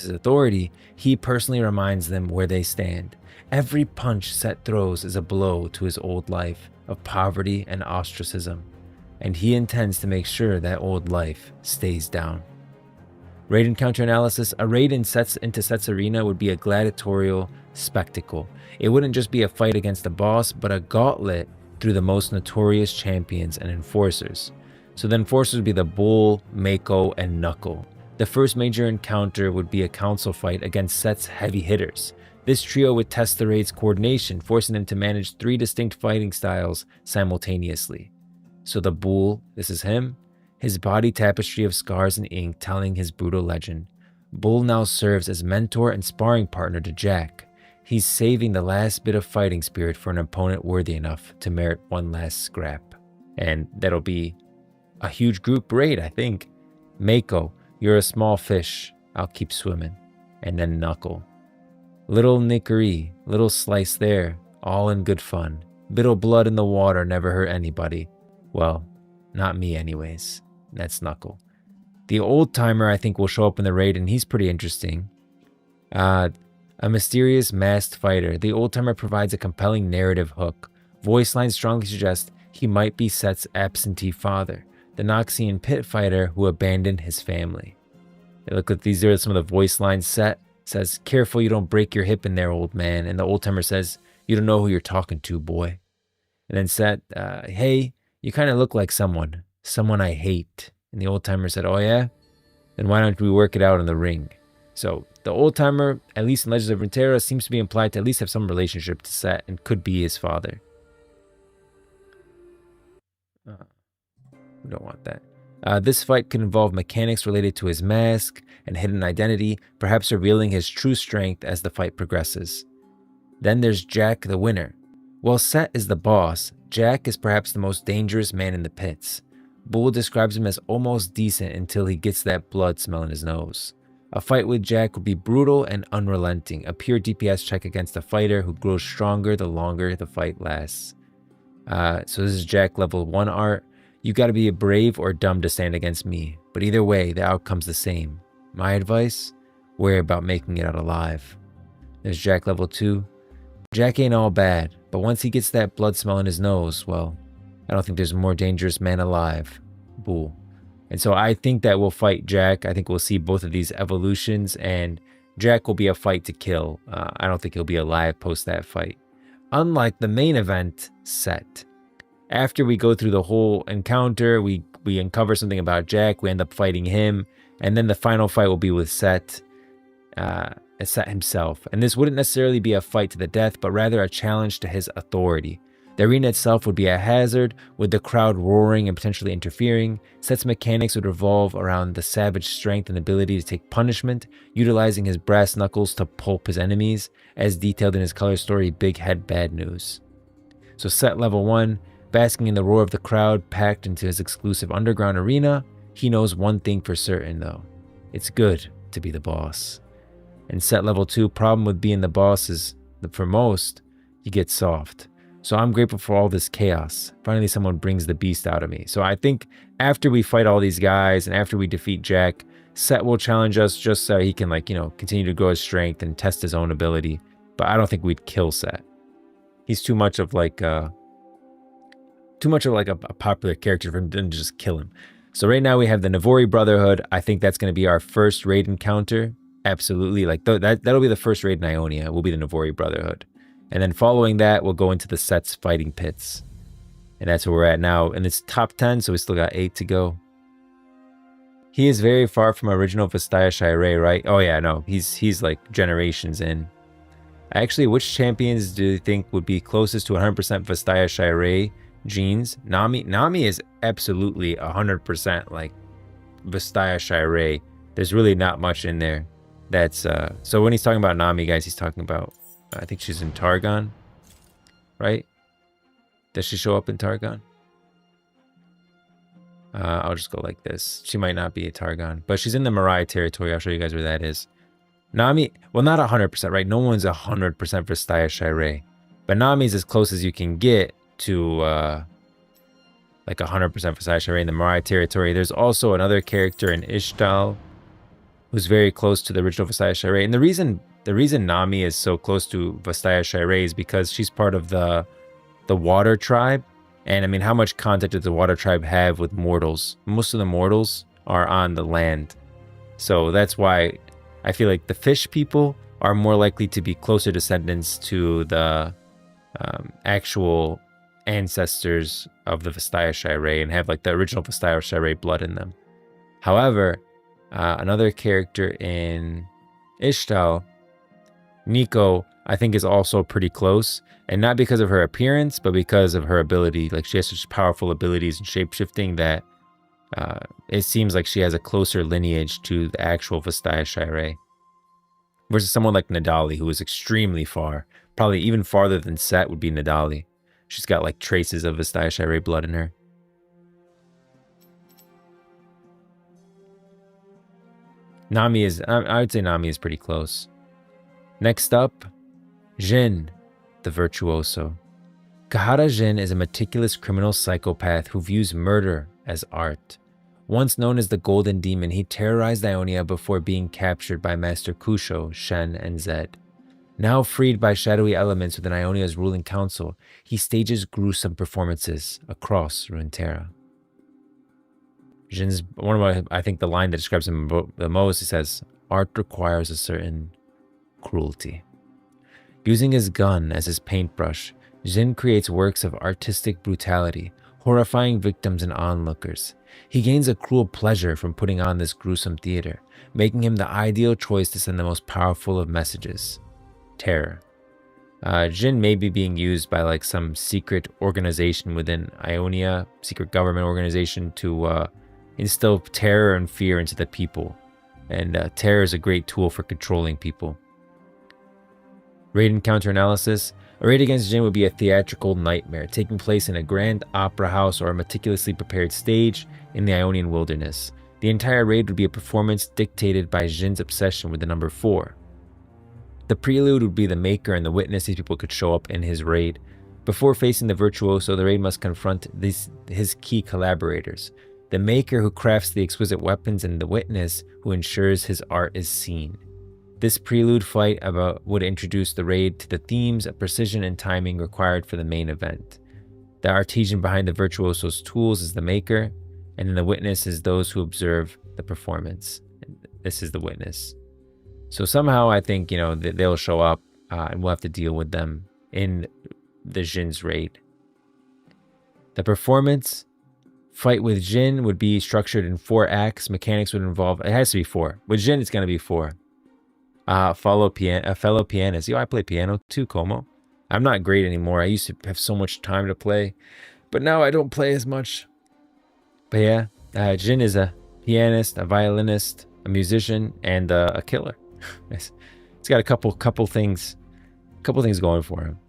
authority, he personally reminds them where they stand. Every punch Set throws is a blow to his old life of poverty and ostracism, and he intends to make sure that old life stays down. Raid encounter analysis. A raid into Set's arena would be a gladiatorial spectacle. It wouldn't just be a fight against a boss, but a gauntlet through the most notorious champions and enforcers. So the enforcers would be the Bull, Mako, and Knuckle. The first major encounter would be a council fight against Set's heavy hitters. This trio would test the raid's coordination, forcing them to manage 3 distinct fighting styles simultaneously. So the Bull, this is him, his body tapestry of scars and ink telling his brutal legend. Bull now serves as mentor and sparring partner to Jack. He's saving the last bit of fighting spirit for an opponent worthy enough to merit one last scrap. And that'll be a huge group raid, I think. Mako, you're a small fish, I'll keep swimming. And then Knuckle. Little nickery, little slice there, all in good fun. Bit of blood in the water never hurt anybody. Well, not me anyways. That's Knuckle. The old timer I think will show up in the raid, and he's pretty interesting. A mysterious masked fighter. The old timer provides a compelling narrative hook. Voice lines strongly suggest he might be Set's absentee father, the Noxian pit fighter who abandoned his family. Look at these are some of the voice lines. Set says, "Careful you don't break your hip in there, old man." And the old timer says, "You don't know who you're talking to, boy." And then Set, "Hey, you kind of look like someone I hate." And the old timer said, "Oh yeah? Then why don't we work it out in the ring?" So the old timer, at least in Legends of Runeterra, seems to be implied to at least have some relationship to Set and could be his father. We don't want that. This fight could involve mechanics related to his mask and hidden identity, perhaps revealing his true strength as the fight progresses. Then there's Jack the winner. While Set is the boss, Jack is perhaps the most dangerous man in the pits. Bull describes him as almost decent until he gets that blood smell in his nose. A fight with Jack would be brutal and unrelenting, a pure DPS check against a fighter who grows stronger the longer the fight lasts. So this is Jack level 1 art. You gotta be brave or dumb to stand against me, but either way, the outcome's the same. My advice? Worry about making it out alive. There's Jack level 2. Jack ain't all bad, but once he gets that blood smell in his nose, well, I don't think there's a more dangerous man alive. Bull. And so I think that we'll fight Jack. I think we'll see both of these evolutions, and Jack will be a fight to kill. I don't think he'll be alive post that fight. Unlike the main event, Set. After we go through the whole encounter, we uncover something about Jack, we end up fighting him, and then the final fight will be with Set himself. And this wouldn't necessarily be a fight to the death, but rather a challenge to his authority. The arena itself would be a hazard, with the crowd roaring and potentially interfering. Set's mechanics would revolve around the savage strength and ability to take punishment, utilizing his brass knuckles to pulp his enemies, as detailed in his color story, Big Head Bad News. So Set level 1, basking in the roar of the crowd packed into his exclusive underground arena, he knows one thing for certain though. It's good to be the boss. And Set level 2, problem with being the boss is that for most, you get soft. So I'm grateful for all this chaos. Finally, someone brings the beast out of me. So I think after we fight all these guys and after we defeat Jack, Set will challenge us just so he can, like, you know, continue to grow his strength and test his own ability. But I don't think we'd kill Set. He's too much of like a popular character for him to just kill him. So right now we have the Navori Brotherhood. I think that's going to be our first raid encounter. Absolutely. Like that'll be the first raid in Ionia. Will be the Navori Brotherhood. And then following that, we'll go into the Set's fighting pits. And that's where we're at now. And it's top 10, so we still got 8 to go. He is very far from original Vastaya Shirei, right? Oh yeah, no. He's like generations in. Actually, which champions do you think would be closest to 100% Vastaya Shirei genes? Nami is absolutely 100% like Vastaya Shirei. There's really not much in there. That's so when he's talking about Nami, guys, he's talking about, I think she's in Targon, right? Does she show up in Targon? I'll just go like this. She might not be a Targon, but she's in the Mirai territory. I'll show you guys where that is. Nami, well, not 100%, right? No one's 100% Vastaya Shirei, but Nami's as close as you can get to like 100% Vastaya Shirei in the Mirai territory. There's also another character in Ishtal who's very close to the original Vastaya Shirei. And the reason Nami is so close to Vastaya Shirei is because she's part of the Water Tribe. And I mean, how much contact does the Water Tribe have with mortals? Most of the mortals are on the land. So that's why I feel like the fish people are more likely to be closer descendants to the actual ancestors of the Vastaya Shirei and have like the original Vastaya Shirei blood in them. However, another character in Ishtal, Nico, I think is also pretty close. And not because of her appearance, but because of her ability. Like, she has such powerful abilities in shapeshifting that it seems like she has a closer lineage to the actual Vastaya Shirei. Versus someone like Nadali, who is extremely far. Probably even farther than Set would be Nadali. She's got like traces of Vastaya Shirei blood in her. Nami is, I would say Nami is pretty close. Next up, Jin, the virtuoso. Kahara Jin is a meticulous criminal psychopath who views murder as art. Once known as the Golden Demon, he terrorized Ionia before being captured by Master Kusho, Shen, and Zed. Now freed by shadowy elements within Ionia's ruling council, he stages gruesome performances across Runeterra. Jin's, I think the line that describes him the most, he says, "Art requires a certain cruelty." Using his gun as his paintbrush, Jin creates works of artistic brutality, horrifying victims and onlookers. He gains a cruel pleasure from putting on this gruesome theater, making him the ideal choice to send the most powerful of messages: terror. Jin may be being used by like some secret organization within Ionia, secret government organization, to instill terror and fear into the people. And terror is a great tool for controlling people. Raid encounter analysis. A raid against Jin would be a theatrical nightmare, taking place in a grand opera house or a meticulously prepared stage in the Ionian wilderness. The entire raid would be a performance dictated by Jin's obsession with the number 4. The prelude would be the Maker and the Witness. These people could show up in his raid. Before facing the virtuoso, the raid must confront his key collaborators. The Maker, who crafts the exquisite weapons, and the Witness, who ensures his art is seen. This prelude fight would introduce the raid to the themes of precision and timing required for the main event. The artisan behind the virtuoso's tools is the Maker, and then the Witness is those who observe the performance. This is the Witness. So somehow I think, you know, they'll show up and we'll have to deal with them in the Jin's raid. The performance fight with Jin would be structured in 4 acts. Mechanics would involve, it has to be 4. With Jin, it's going to be 4. Fellow pianist. Yo, I play piano too, Como. I'm not great anymore. I used to have so much time to play, but now I don't play as much. But yeah, Jin is a pianist, a violinist, a musician, and a killer. He's got a couple things going for him.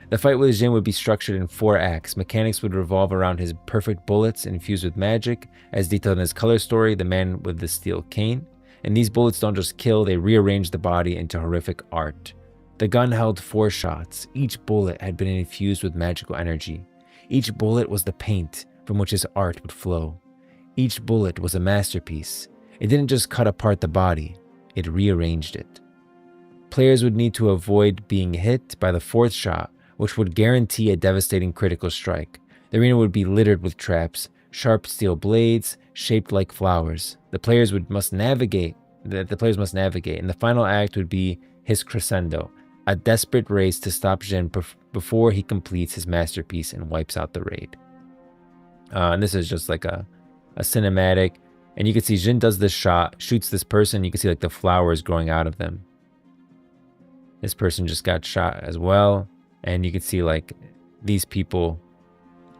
The fight with Jin would be structured in 4 acts. Mechanics would revolve around his perfect bullets infused with magic, as detailed in his color story, The Man with the Steel Cane. And these bullets don't just kill, they rearrange the body into horrific art. The gun held 4 shots. Each bullet had been infused with magical energy. Each bullet was the paint from which his art would flow. Each bullet was a masterpiece. It didn't just cut apart the body, it rearranged it. Players would need to avoid being hit by the 4th shot, which would guarantee a devastating critical strike. The arena would be littered with traps, sharp steel blades shaped like flowers. The players must navigate, and the final act would be his crescendo, a desperate race to stop Jin before he completes his masterpiece and wipes out the raid. And this is just like a cinematic, and you can see Jin does this shot, shoots this person, you can see like the flowers growing out of them. This person just got shot as well, and you can see like these people.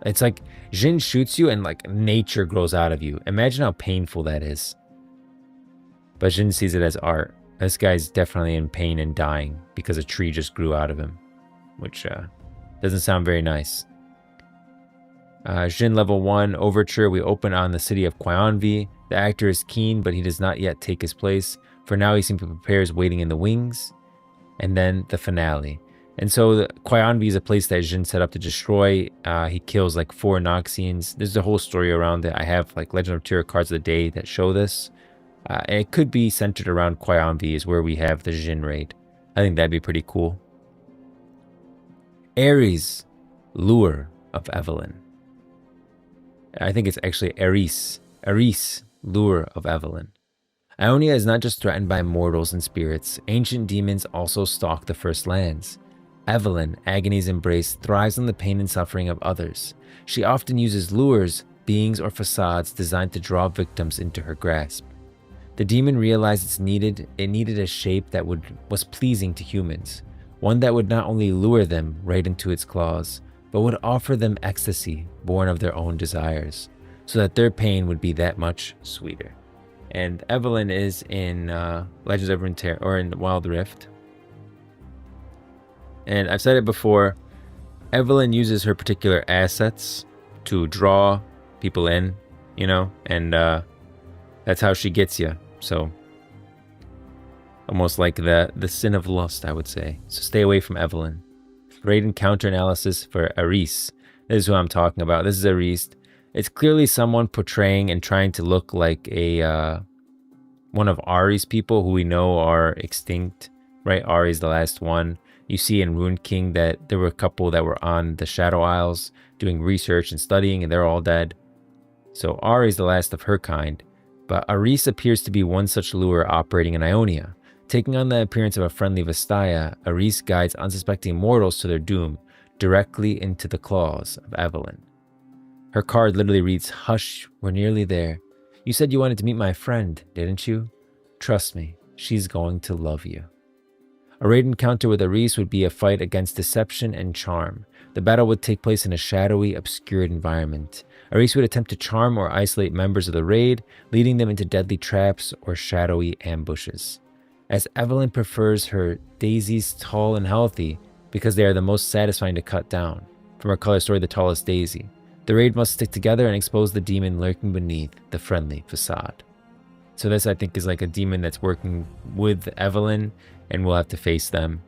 It's like Jin shoots you and like nature grows out of you. Imagine how painful that is. But Jin sees it as art. This guy's definitely in pain and dying because a tree just grew out of him, which doesn't sound very nice. Jin level 1 overture. We open on the city of Quionvi. The actor is keen, but he does not yet take his place. For now, he simply prepares, waiting in the wings. And then the finale. And so Quionvi is a place that Jin set up to destroy. He kills like 4 Noxians. There's a whole story around it. I have like Legend of Runeterra cards of the day that show this. And it could be centered around Quionvi, is where we have the Jin raid. I think that'd be pretty cool. Ares, lure of Evelyn. I think it's actually Ares. Ares, lure of Evelyn. Ionia is not just threatened by mortals and spirits. Ancient demons also stalk the First Lands. Evelyn, Agony's embrace, thrives on the pain and suffering of others. She often uses lures, beings, or facades designed to draw victims into her grasp. The demon realized it needed a shape that was pleasing to humans, one that would not only lure them right into its claws, but would offer them ecstasy born of their own desires, so that their pain would be that much sweeter. And Evelyn is in Legends of Runeterra, or in Wild Rift. And I've said it before, Evelyn uses her particular assets to draw people in, you know, and that's how she gets you. So almost like the sin of lust, I would say. So stay away from Evelyn. Raid encounter analysis for Ares. This is who I'm talking about. This is Ares. It's clearly someone portraying and trying to look like a one of Ari's people who we know are extinct, right? Ari's the last one. You see in Rune King that there were a couple that were on the Shadow Isles doing research and studying, and they're all dead. So Ari's the last of her kind. But Ares appears to be one such lure operating in Ionia. Taking on the appearance of a friendly Vastaya, Ares guides unsuspecting mortals to their doom, directly into the claws of Evelyn. Her card literally reads, "Hush, we're nearly there. You said you wanted to meet my friend, didn't you? Trust me, she's going to love you." A raid encounter with Ares would be a fight against deception and charm. The battle would take place in a shadowy, obscured environment. Ares would attempt to charm or isolate members of the raid, leading them into deadly traps or shadowy ambushes. As Evelyn prefers her daisies tall and healthy because they are the most satisfying to cut down. From her color story, the tallest daisy. The raid must stick together and expose the demon lurking beneath the friendly facade. So this, I think, is like a demon that's working with Evelyn, and we'll have to face them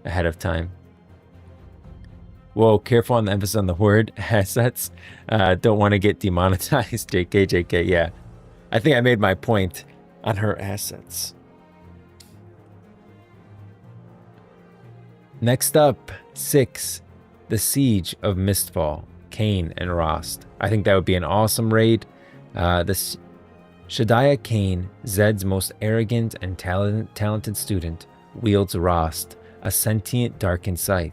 ahead of time. Whoa, careful on the emphasis on the word assets. Don't want to get demonetized. JK, yeah. I think I made my point on her assets. Next up, 6. The Siege of Mistfall, Kain and Rost. I think that would be an awesome raid. This Shadiah Kain, Zed's most arrogant and talented student, wields Rost, a sentient darkened scythe.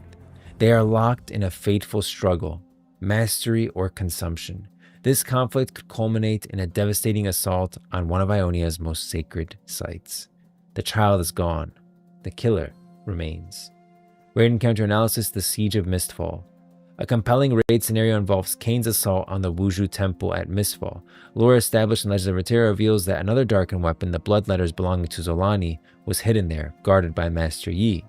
They are locked in a fateful struggle, mastery or consumption. This conflict could culminate in a devastating assault on one of Ionia's most sacred sites. The child is gone. The killer remains. Raid encounter analysis, The Siege of Mistfall. A compelling raid scenario involves Kain's assault on the Wuju Temple at Mistfall. Lore established in Legends of Runeterra reveals that another darkened weapon, the blood letters belonging to Zolani, was hidden there, guarded by Master Yi.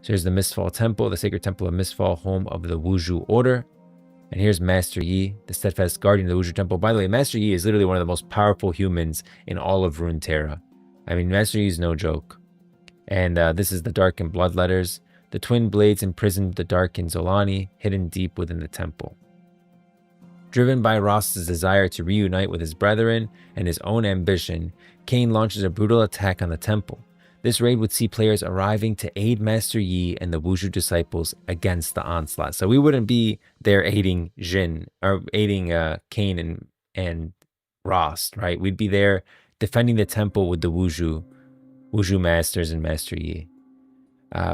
So here's the Mistfall Temple, the sacred temple of Mistfall, home of the Wuju Order. And here's Master Yi, the steadfast guardian of the Wuju Temple. By the way, Master Yi is literally one of the most powerful humans in all of Runeterra. I mean, Master Yi is no joke. And this is the Darkin bloodletters. The twin blades imprisoned the Darkin Zolani, hidden deep within the temple. Driven by Rost's desire to reunite with his brethren and his own ambition, Cain launches a brutal attack on the temple. This raid would see players arriving to aid Master Yi and the Wuzhu disciples against the onslaught. So we wouldn't be there aiding Jin or aiding Cain and Rost, right? We'd be there defending the temple with the Wuzhu masters and Master Yi.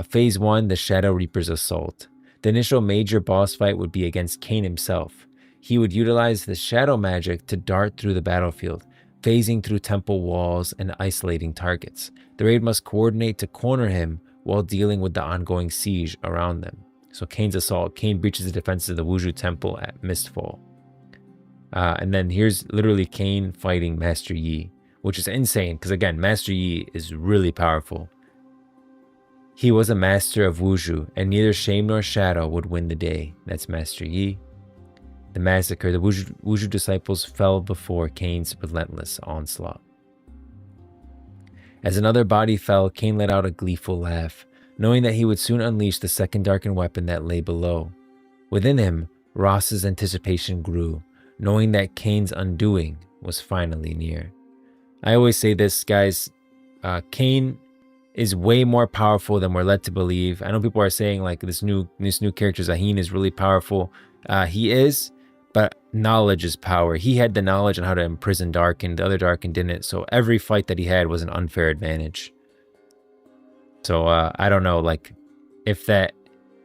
Phase 1, the Shadow Reaper's Assault. The initial major boss fight would be against Cain himself. He would utilize the shadow magic to dart through the battlefield, phasing through temple walls and isolating targets. The raid must coordinate to corner him while dealing with the ongoing siege around them. So Cain's assault. Cain breaches the defenses of the Wuzhu temple at Mistfall. And then here's literally Cain fighting Master Yi, which is insane because, again, Master Yi is really powerful. He was a master of Wuzhu, and neither shame nor shadow would win the day. That's Master Yi. The massacre, the Wuzhu disciples fell before Cain's relentless onslaught. As another body fell, Cain let out a gleeful laugh, knowing that he would soon unleash the second darkened weapon that lay below. Within him, Ross's anticipation grew, knowing that Cain's undoing was finally near. I always say this, guys, Cain is way more powerful than we're led to believe. I know people are saying like this new character Zahin is really powerful. He is, but knowledge is power. He had the knowledge on how to imprison Darkin. The other Darkin didn't. So every fight that he had was an unfair advantage. So I don't know, like, if that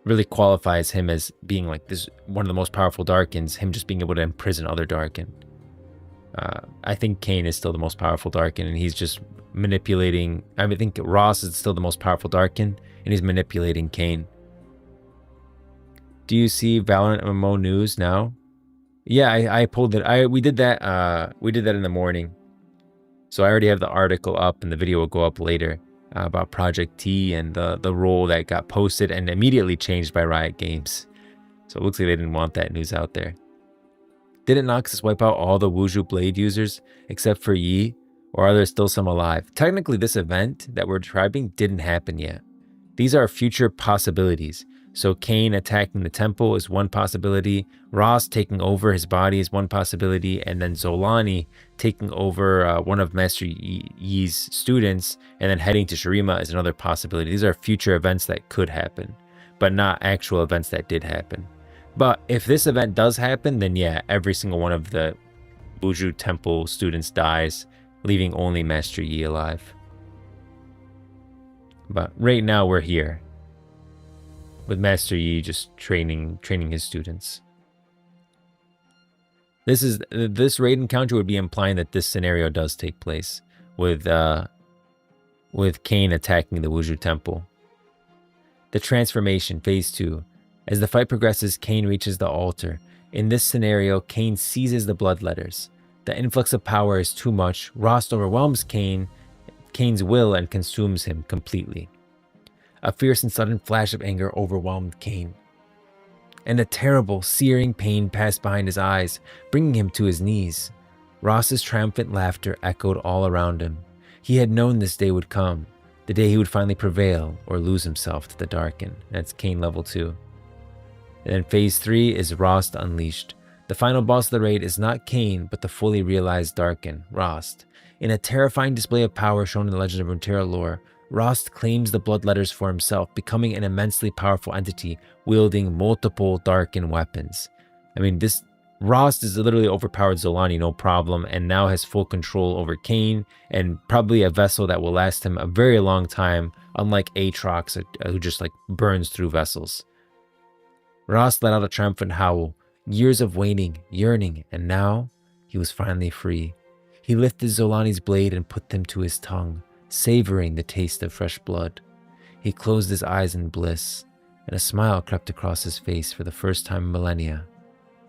really qualifies him as being like this one of the most powerful Darkins, him just being able to imprison other Darkin. I think Cain is still the most powerful Darkin, and he's just manipulating. I think Ross is still the most powerful Darkin, and he's manipulating Cain. Do you see Valorant MMO news now? Yeah, I pulled it. We did that. We did that in the morning. So I already have the article up, and the video will go up later about Project T and the role that got posted and immediately changed by Riot Games. So it looks like they didn't want that news out there. Didn't Noxus wipe out all the Wuzhu Blade users except for Yi, or are there still some alive? Technically, this event that we're describing didn't happen yet. These are future possibilities. So Cain attacking the temple is one possibility, Ross taking over his body is one possibility, and then Zolani taking over one of Master Yi's students and then heading to Shurima is another possibility. These are future events that could happen, but not actual events that did happen. But if this event does happen, then yeah, every single one of the Wuzhu temple students dies, leaving only Master Yi alive. But right now we're here, with Master Yi just training his students. This raid encounter would be implying that this scenario does take place with Cain attacking the Wuzhu temple. The transformation, phase 2. As the fight progresses, Cain reaches the altar. In this scenario, Cain seizes the bloodletters. The influx of power is too much. Rost overwhelms Cain's will and consumes him completely. A fierce and sudden flash of anger overwhelmed Cain, and a terrible, searing pain passed behind his eyes, bringing him to his knees. Ross's triumphant laughter echoed all around him. He had known this day would come, the day he would finally prevail or lose himself to the Darkin. That's Cain level 2. And then phase 3 is Rost Unleashed. The final boss of the raid is not Cain, but the fully realized Darkin, Rost. In a terrifying display of power shown in the Legend of Runeterra lore, Rost claims the bloodletters for himself, becoming an immensely powerful entity, wielding multiple Darkin weapons. I mean, this Rost is literally overpowered Zolani, no problem, and now has full control over Cain, and probably a vessel that will last him a very long time, unlike Aatrox, who just like burns through vessels. Rost let out a triumphant howl, years of waiting, yearning, and now he was finally free. He lifted Zolani's blade and put them to his tongue, savoring the taste of fresh blood. He closed his eyes in bliss, and a smile crept across his face for the first time in millennia.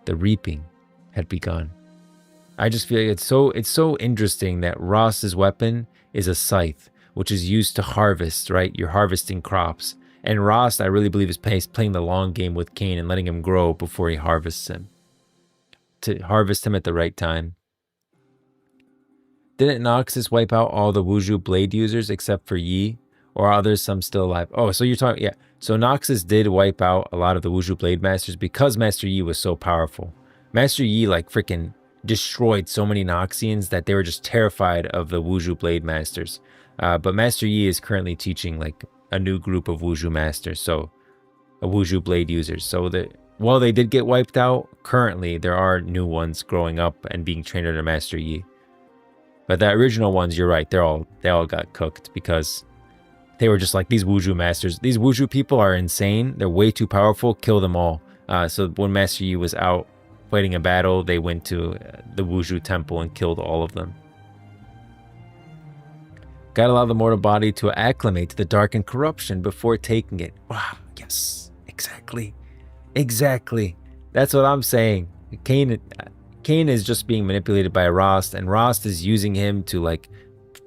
The reaping had begun. I just feel like it's so interesting that Ross's weapon is a scythe, which is used to harvest, right? You're harvesting crops. And Ross, I really believe, is playing the long game with Cain and letting him grow before he harvests him. To harvest him at the right time. Didn't Noxus wipe out all the Wuzhu Blade users except for Yi? Or are others some still alive? Oh, so you're talking, yeah. So Noxus did wipe out a lot of the Wuzhu Blade Masters because Master Yi was so powerful. Master Yi like freaking destroyed so many Noxians that they were just terrified of the Wuzhu Blade Masters. But Master Yi is currently teaching like a new group of Wuzhu Masters, so Wuzhu Blade users. So while they did get wiped out, currently there are new ones growing up and being trained under Master Yi. But the original ones, you're right, they all got cooked because they were just like, these Wuzhu Masters, these Wuzhu people are insane. They're way too powerful. Kill them all. So when Master Yi was out fighting a battle, they went to the Wuzhu temple and killed all of them. Gotta allow the mortal body to acclimate to the dark and corruption before taking it. Wow, yes, exactly. Exactly. That's what I'm saying. Kain is just being manipulated by Rost, and Rost is using him to like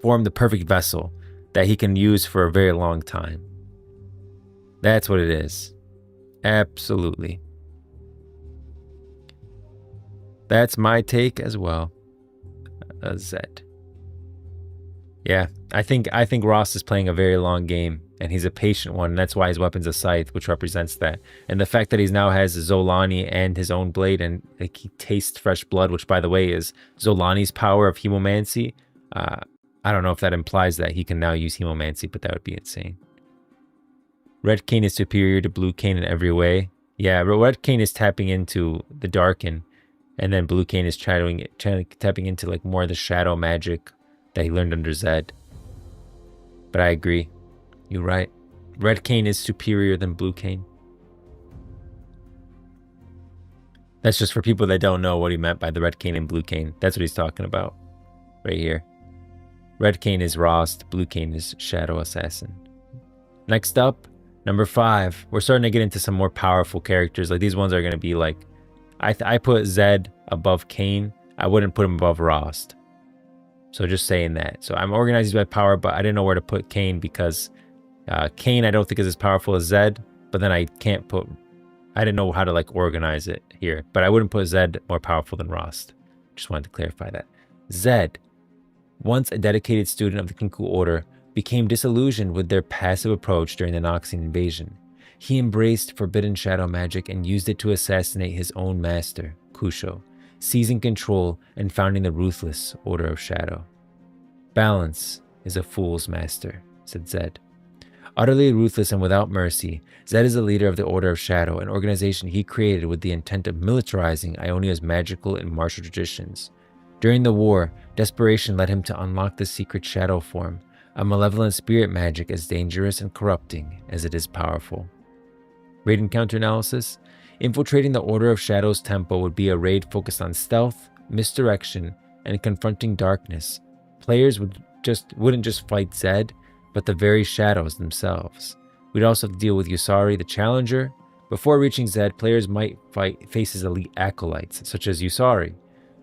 form the perfect vessel that he can use for a very long time. That's what it is. Absolutely. That's my take as well. Zed. Yeah, I think Rost is playing a very long game, and he's a patient one, and that's why his weapon's a scythe, which represents that. And the fact that he now has Zolani and his own blade, and like, he tastes fresh blood, which by the way is Zolani's power of hemomancy. I don't know if that implies that he can now use hemomancy, but that would be insane. Red Kain is superior to Blue Kain in every way. Yeah, Red Kain is tapping into the Darken, and then Blue Kain is tapping into like more of the shadow magic that he learned under Zed. But I agree. You're right. Red Kain is superior than Blue Kain. That's just for people that don't know what he meant by the Red Kain and Blue Kain. That's what he's talking about right here. Red Kain is Rost, Blue Kain is Shadow Assassin. Next up, number 5. We're starting to get into some more powerful characters. Like these ones are going to be like, I put Zed above Kain. I wouldn't put him above Rost. So just saying that. So I'm organized by power, but I didn't know where to put Kain because Kain I don't think is as powerful as Zed, but then I didn't know how to like organize it here. But I wouldn't put Zed more powerful than Rost. Just wanted to clarify that. Zed, once a dedicated student of the Kinku Order, became disillusioned with their passive approach during the Noxian invasion. He embraced forbidden shadow magic and used it to assassinate his own master, Kusho, seizing control and founding the ruthless Order of Shadow. Balance is a fool's master, said Zed. Utterly ruthless and without mercy, Zed is the leader of the Order of Shadow, an organization he created with the intent of militarizing Ionia's magical and martial traditions. During the war, desperation led him to unlock the secret shadow form, a malevolent spirit magic as dangerous and corrupting as it is powerful. Raid and counter analysis. Infiltrating the Order of Shadow's temple would be a raid focused on stealth, misdirection, and confronting darkness. Players wouldn't just fight Zed, but the very shadows themselves. We'd also have to deal with Yusari the Challenger. Before reaching Zed, players might face his elite acolytes, such as Yusari.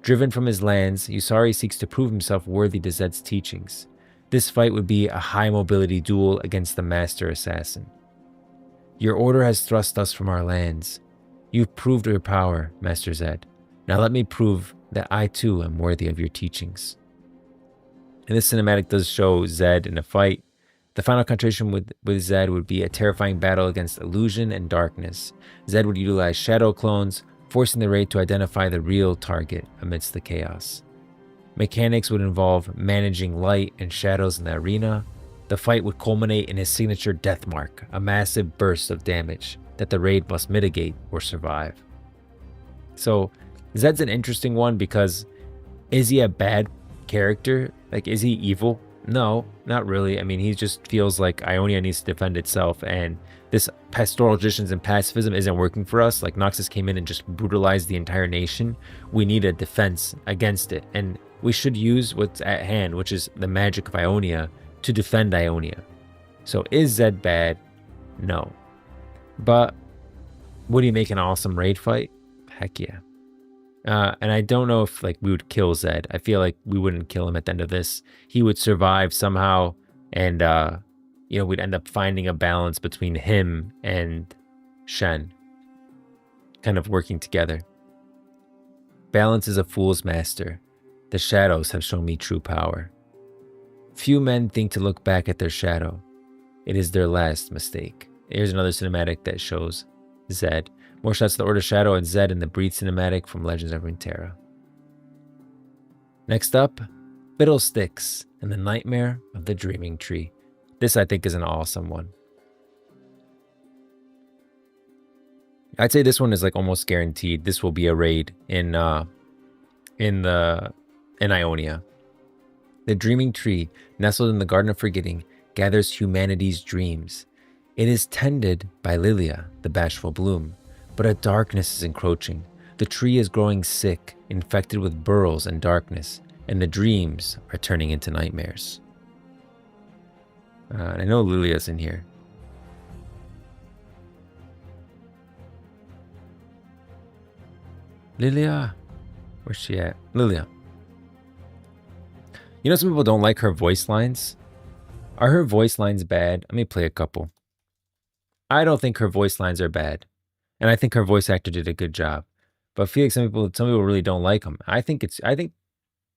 Driven from his lands, Yusari seeks to prove himself worthy to Zed's teachings. This fight would be a high-mobility duel against the Master Assassin. Your order has thrust us from our lands. You've proved your power, Master Zed. Now let me prove that I too am worthy of your teachings. And this cinematic does show Zed in a fight. The final confrontation with Zed would be a terrifying battle against illusion and darkness. Zed would utilize shadow clones, forcing the raid to identify the real target amidst the chaos. Mechanics would involve managing light and shadows in the arena. The fight would culminate in his signature death mark, a massive burst of damage that the raid must mitigate or survive. So Zed's an interesting one because is he a bad character? Like, is he evil? No, not really. I mean, he just feels like Ionia needs to defend itself, and this pastoral traditions and pacifism isn't working for us. Like, Noxus came in and just brutalized the entire nation. We need a defense against it, and we should use what's at hand, which is the magic of Ionia, to defend Ionia. So is Zed bad? No. But would he make an awesome raid fight? Heck yeah. And I don't know if like we would kill Zed. I feel like we wouldn't kill him at the end of this. He would survive somehow, and we'd end up finding a balance between him and Shen, kind of working together. Balance is a fool's master. The shadows have shown me true power. Few men think to look back at their shadow. It is their last mistake. Here's another cinematic that shows Zed. More shots of the Order Shadow and Zed in the Breathe cinematic from Legends of Runeterra. Next up, Fiddlesticks and the Nightmare of the Dreaming Tree. This, I think, is an awesome one. I'd say this one is like almost guaranteed. This will be a raid in Ionia. The Dreaming Tree, nestled in the Garden of Forgetting, gathers humanity's dreams. It is tended by Lilia, the bashful bloom, but a darkness is encroaching. The tree is growing sick, infected with burrows and darkness, and the dreams are turning into nightmares. I know Lilia's in here. Lilia. Where's she at? Lilia. You know, some people don't like her voice lines. Are her voice lines bad? Let me play a couple. I don't think her voice lines are bad. And I think her voice actor did a good job. But I feel like some people really don't like him. I think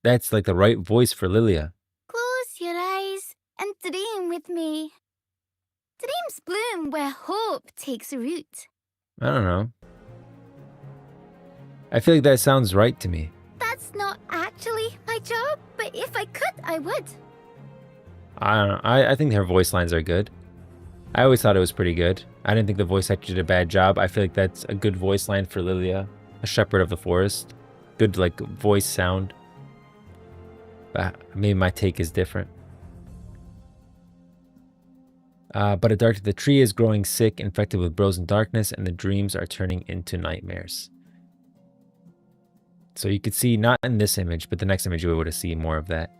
that's like the right voice for Lilia. Close your eyes and dream with me. Dreams bloom where hope takes root. I don't know. I feel like that sounds right to me. That's not actually my job, but if I could, I would. I don't know. I think her voice lines are good. I always thought it was pretty good. I didn't think the voice actor did a bad job. I feel like that's a good voice line for Lilia, a shepherd of the forest. Good, like, voice sound. But maybe my take is different. But the tree is growing sick, infected with burrows and darkness, and the dreams are turning into nightmares. So you could see, not in this image, but the next image you would have seen more of that.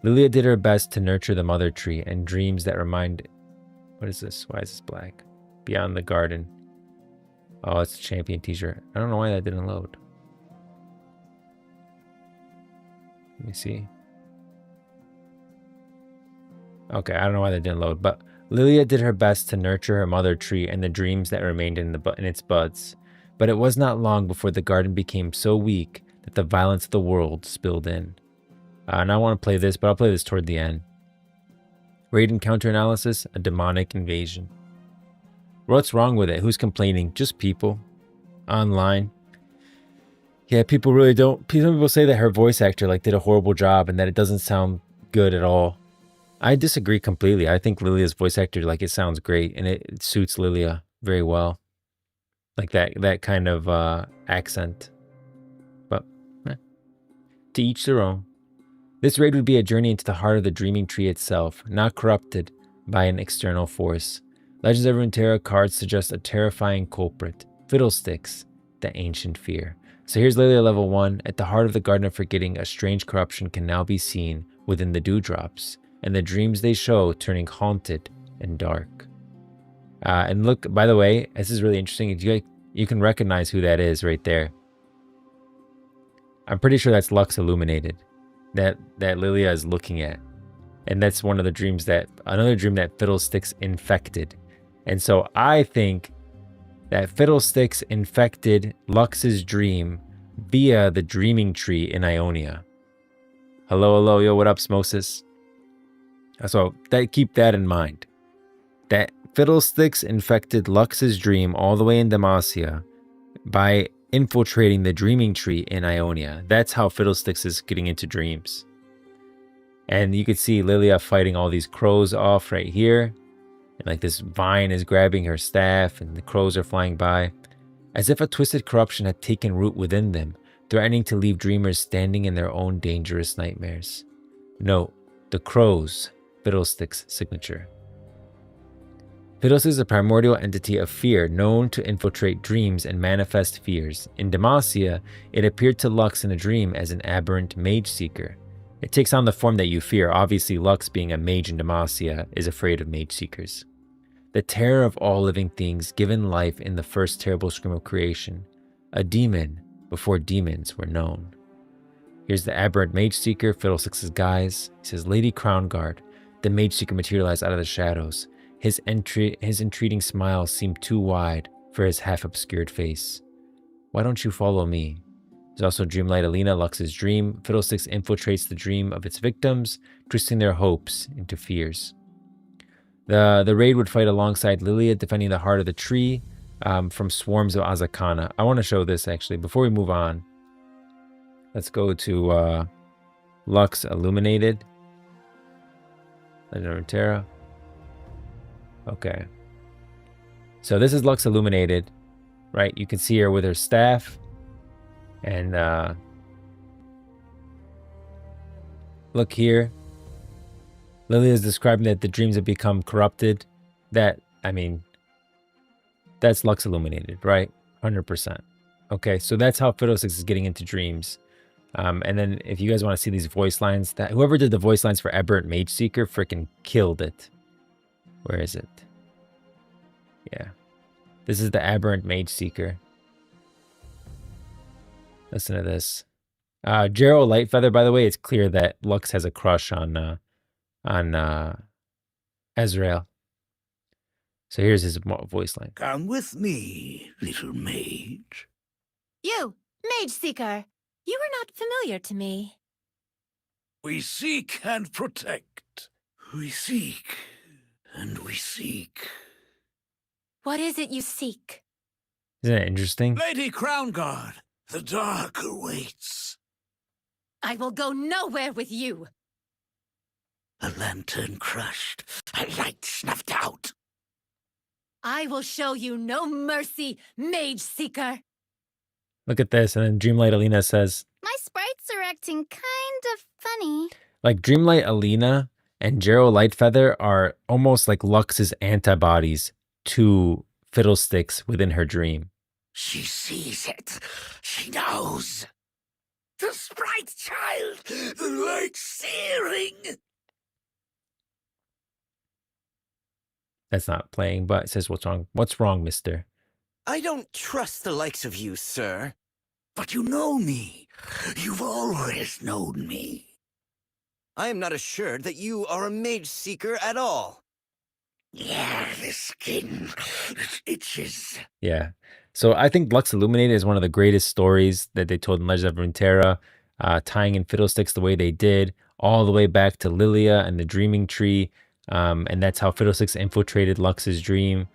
Lilia did her best to nurture the mother tree and dreams that remind... What is this? Why is this black? Beyond the garden. Oh, it's a champion t-shirt. I don't know why that didn't load. Let me see. Okay, I don't know why that didn't load, but Lilia did her best to nurture her mother tree and the dreams that remained in its buds. But it was not long before the garden became so weak that the violence of the world spilled in. And I want to play this, but I'll play this toward the end. Raid encounter analysis, a demonic invasion. What's wrong with it? Who's complaining? Just people. Online. Yeah, people really don't... Some people say that her voice actor did a horrible job and that it doesn't sound good at all. I disagree completely. I think Lilia's voice actor, it sounds great and it suits Lilia very well. Like that kind of accent. But, to each their own. This raid would be a journey into the heart of the Dreaming Tree itself, not corrupted by an external force. Legends of Runeterra cards suggest a terrifying culprit, Fiddlesticks, the ancient fear. So here's Lilia level 1. At the heart of the Garden of Forgetting, a strange corruption can now be seen within the dewdrops, and the dreams they show turning haunted and dark. And look, by the way, this is really interesting. You can recognize who that is right there. I'm pretty sure that's Lux Illuminated. That Lilia is looking at. And that's another dream that Fiddlesticks infected. And so I think that Fiddlesticks infected Lux's dream via the Dreaming Tree in Ionia. Hello, yo, what up, Smosis? So keep that in mind. That Fiddlesticks infected Lux's dream all the way in Demacia by infiltrating the Dreaming Tree in Ionia. That's how Fiddlesticks is getting into dreams. And you could see Lilia fighting all these crows off right here. And this vine is grabbing her staff and the crows are flying by. As if a twisted corruption had taken root within them, threatening to leave dreamers standing in their own dangerous nightmares. Note, the crows, Fiddlesticks' signature. Fiddlesticks is a primordial entity of fear known to infiltrate dreams and manifest fears. In Demacia, it appeared to Lux in a dream as an aberrant mage seeker. It takes on the form that you fear. Obviously, Lux, being a mage in Demacia, is afraid of mage seekers. The terror of all living things given life in the first terrible scream of creation. A demon before demons were known. Here's the aberrant mage seeker, Fiddlesticks' guise. He says, Lady Crownguard. The mage seeker materialized out of the shadows. His entreating smile seemed too wide for his half-obscured face. Why don't you follow me? There's also Dreamlight Alina, Lux's dream. Fiddlesticks infiltrates the dream of its victims, twisting their hopes into fears. The raid would fight alongside Lilia, defending the heart of the tree from swarms of Azakana. I want to show this actually before we move on. Let's go to Lux Illuminated. Legend of Runeterra. Okay. So this is Lux Illuminated, right? You can see her with her staff. And look here. Lilia is describing that the dreams have become corrupted. That, I mean, that's Lux Illuminated, right? 100%. Okay, so that's how Fiddlesticks is getting into dreams. And then if you guys want to see these voice lines, that whoever did the voice lines for Aberrant Mage Seeker freaking killed it. Where is it? Yeah. This is the Aberrant Mage Seeker. Listen to this. Gerald Lightfeather, by the way, it's clear that Lux has a crush on Ezreal. So here's his voice line. Come with me, little mage. You, Mage Seeker. You are not familiar to me. We seek and protect. We seek and we seek. What is it you seek? Isn't that interesting? Lady Crown Guard, the dark awaits. I will go nowhere with you. A lantern crushed, a light snuffed out. I will show you no mercy, Mage Seeker. Look at this. And then Dreamlight Alina says, My sprites are acting kind of funny. like Dreamlight Alina and Gerald Lightfeather are almost like Lux's antibodies to Fiddlesticks within her dream. She sees it. She knows. The sprite child, the light searing. That's not playing, but it says, what's wrong? What's wrong, mister? I don't trust the likes of you, sir. But you know me. You've always known me. I am not assured that you are a mage seeker at all. Yeah, the skin, it itches. Yeah. So I think Lux Illuminated is one of the greatest stories that they told in Legend of Runeterra, tying in Fiddlesticks the way they did, all the way back to Lilia and the Dreaming Tree. And that's how Fiddlesticks infiltrated Lux's dream.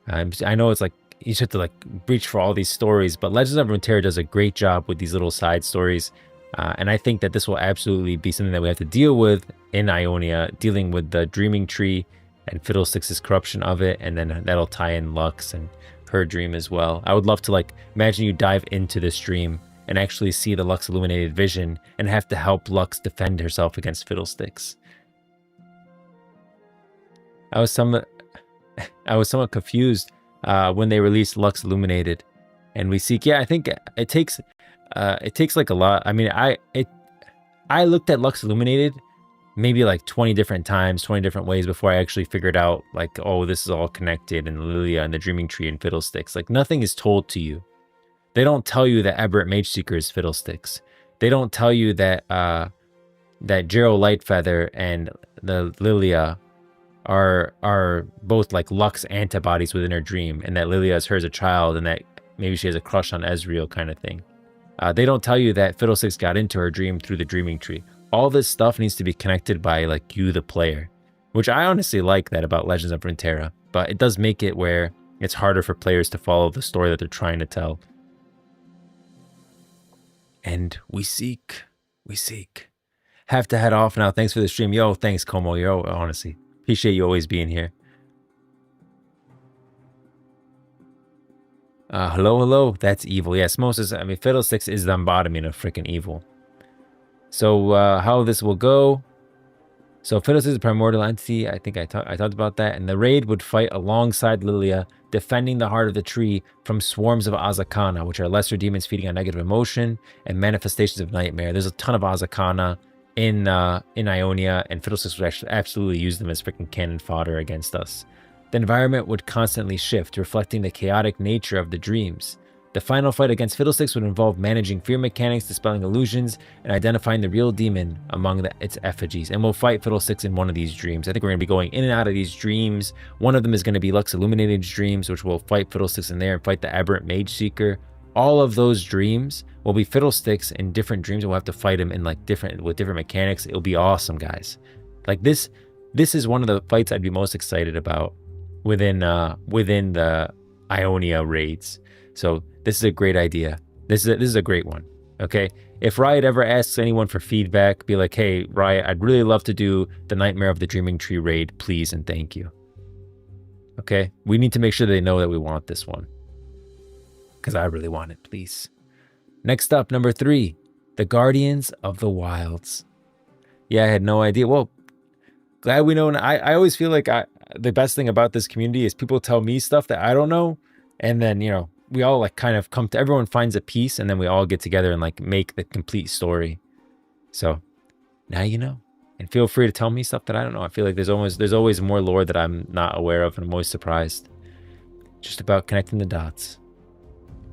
I know it's like, you just have to like reach for all these stories, but Legends of Runeterra does a great job with these little side stories. And I think that this will absolutely be something that we have to deal with in Ionia, dealing with the Dreaming Tree and Fiddlesticks' corruption of it. And then that'll tie in Lux and her dream as well. I would love to like imagine you dive into this dream and actually see the Lux Illuminated vision and have to help Lux defend herself against Fiddlesticks. I was somewhat confused when they released Lux Illuminated, and we seek. Yeah, I think it takes like a lot. I mean, I looked at Lux Illuminated maybe like 20 different times, 20 different ways before I actually figured out like, oh, this is all connected, and Lilia and the Dreaming Tree and Fiddlesticks. Like nothing is told to you. They don't tell you that Aberrant Mage Seeker is Fiddlesticks. They don't tell you that that Gerald Lightfeather and the Lilia are both like Lux antibodies within her dream, and that Lilia is her as a child, and that maybe she has a crush on Ezreal kind of thing. They don't tell you that Fiddlesticks got into her dream through the Dreaming Tree. All this stuff needs to be connected by like you, the player, which I honestly like that about Legends of Runeterra, but it does make it where it's harder for players to follow the story that they're trying to tell. And we seek. Have to head off now. Thanks for the stream. Yo, thanks, Como. Yo, honestly. Appreciate you always being here. Hello. That's evil. Yes, I mean, Fiddlesticks is the embodiment of freaking evil. So, how this will go. So, Fiddlesticks is a primordial entity. I think I talked about that. And the raid would fight alongside Lilia, defending the heart of the tree from swarms of Azakana, which are lesser demons feeding on negative emotion and manifestations of nightmare. There's a ton of Azakana in Ionia, and Fiddlesticks would actually absolutely use them as freaking cannon fodder against us. The environment would constantly shift, reflecting the chaotic nature of the dreams. The final fight against Fiddlesticks would involve managing fear mechanics, dispelling illusions, and identifying the real demon among its effigies. And we'll fight Fiddlesticks in one of these dreams. I think we're going to be going in and out of these dreams. One of them is going to be Lux Illuminated's dreams, which will fight Fiddlesticks in there and fight the Aberrant Mage Seeker. All of those dreams will be Fiddlesticks in different dreams, and we'll have to fight him in like with different mechanics. It'll be awesome, guys. Like this This is one of the fights I'd be most excited about within the Ionia raids. So this is a great idea. This is a great one. Okay, if Riot ever asks anyone for feedback, be like, hey, Riot, I'd really love to do the Nightmare of the Dreaming Tree raid, please and thank you. Okay, we need to make sure they know that we want this one, because I really want it, please. Next up, number 3, the Guardians of the Wilds. Yeah, I had no idea. Well, glad we know. I always feel like the best thing about this community is people tell me stuff that I don't know, and then, you know, we all like kind of come to, everyone finds a piece, and then we all get together and like make the complete story. So now you know, and feel free to tell me stuff that I don't know. I feel like there's always more lore that I'm not aware of, and I'm always surprised. Just about connecting the dots.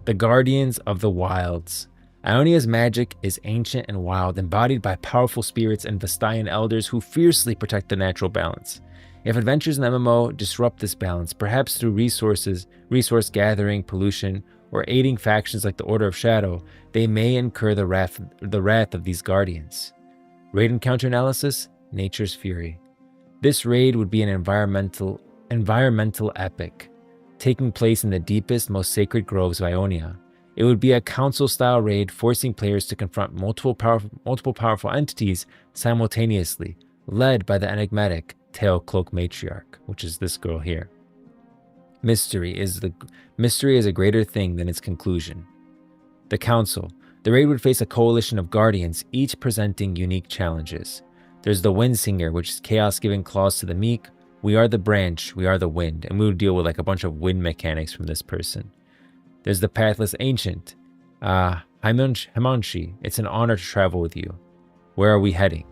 The Guardians of the Wilds. Ionia's magic is ancient and wild, embodied by powerful spirits and Vestian elders who fiercely protect the natural balance. If adventures in the MMO disrupt this balance, perhaps through resource gathering, pollution, or aiding factions like the Order of Shadow, they may incur the wrath of these guardians. Raid encounter analysis: Nature's Fury. This raid would be an environmental epic, taking place in the deepest, most sacred groves of Ionia. It would be a council-style raid, forcing players to confront multiple powerful entities simultaneously, led by the enigmatic Tail Cloak Matriarch, which is this girl here. Mystery is a greater thing than its conclusion. The Council. The raid would face a coalition of guardians, each presenting unique challenges. There's the Windsinger, which is chaos giving claws to the meek. We are the branch, we are the wind, and we would deal with like a bunch of wind mechanics from this person. There's the Pathless Ancient. Himanshi, it's an honor to travel with you. Where are we heading?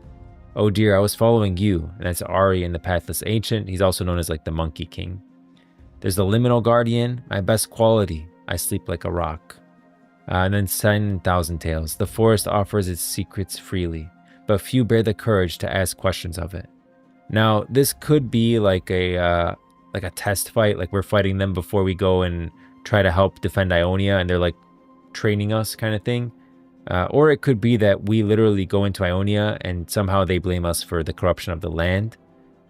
Oh dear, I was following you. And that's Ari in the Pathless Ancient. He's also known as like the Monkey King. There's the Liminal Guardian. My best quality. I sleep like a rock. And then Sen Thousand Tales. The forest offers its secrets freely, but few bear the courage to ask questions of it. Now, this could be like a test fight. Like we're fighting them before we go and try to help defend Ionia, and they're like training us kind of thing. Or it could be that we literally go into Ionia and somehow they blame us for the corruption of the land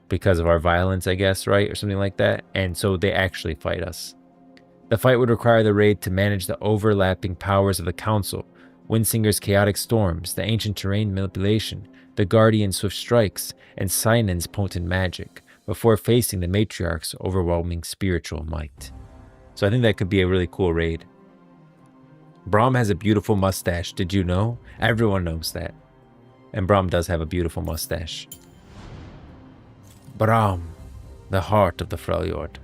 because of our violence, I guess, right? Or something like that. And so they actually fight us. The fight would require the raid to manage the overlapping powers of the Council, Windsinger's chaotic storms, the ancient terrain manipulation, the Guardian's swift strikes, and Sinan's potent magic, before facing the Matriarch's overwhelming spiritual might. So I think that could be a really cool raid. Braum has a beautiful mustache. Did you know? Everyone knows that. And Braum does have a beautiful mustache. Braum, the heart of the Freljord.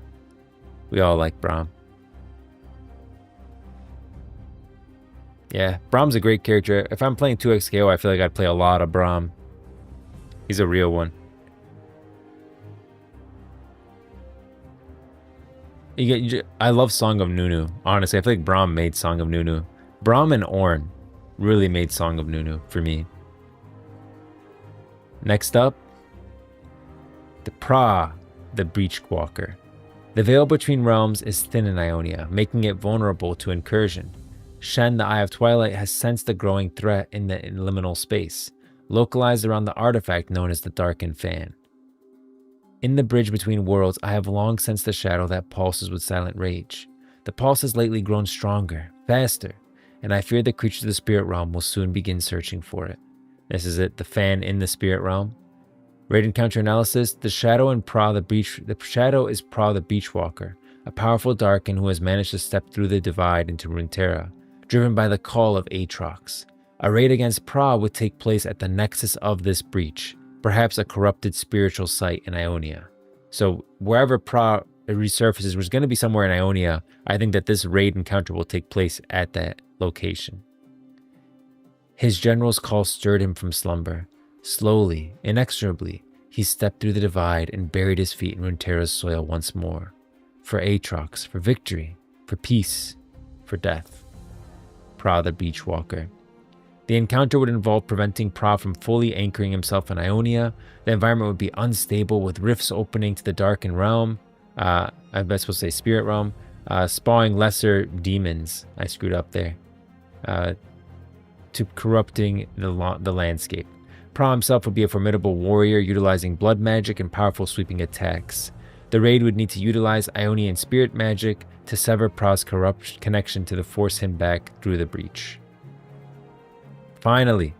We all like Braum. Yeah, Braum's a great character. If I'm playing 2x KO, I feel like I'd play a lot of Braum. He's a real one. I love Song of Nunu. Honestly, I feel like Braum made Song of Nunu. Braum and Ornn really made Song of Nunu for me. Next up, the Pra, the Breachwalker. The veil between realms is thin in Ionia, making it vulnerable to incursion. Shen, the Eye of Twilight, has sensed the growing threat in the liminal space, localized around the artifact known as the Darkened Fan. In the bridge between worlds, I have long sensed the shadow that pulses with silent rage. The pulse has lately grown stronger, faster, and I fear the creatures of the spirit realm will soon begin searching for it. This is it, the fan in the spirit realm. Raid encounter analysis: the shadow is Pra the Beachwalker, a powerful Darkin who has managed to step through the divide into Runeterra, driven by the call of Aatrox. A raid against Pra would take place at the nexus of this breach, perhaps a corrupted spiritual site in Ionia. So wherever Pra resurfaces, was going to be somewhere in Ionia. I think that this raid encounter will take place at that location. His general's call stirred him from slumber. Slowly, inexorably, he stepped through the divide and buried his feet in Runeterra's soil once more. For Aatrox, for victory, for peace, for death. Pra the Beachwalker. The encounter would involve preventing Pra from fully anchoring himself in Ionia. The environment would be unstable, with rifts opening to the Darkened Realm. I'm supposed to say Spirit Realm. Spawning lesser demons. I screwed up there. To corrupting the landscape. Pra himself would be a formidable warrior utilizing blood magic and powerful sweeping attacks. The raid would need to utilize Ionian spirit magic to sever Pra's corrupt connection to force him back through the breach. Finally,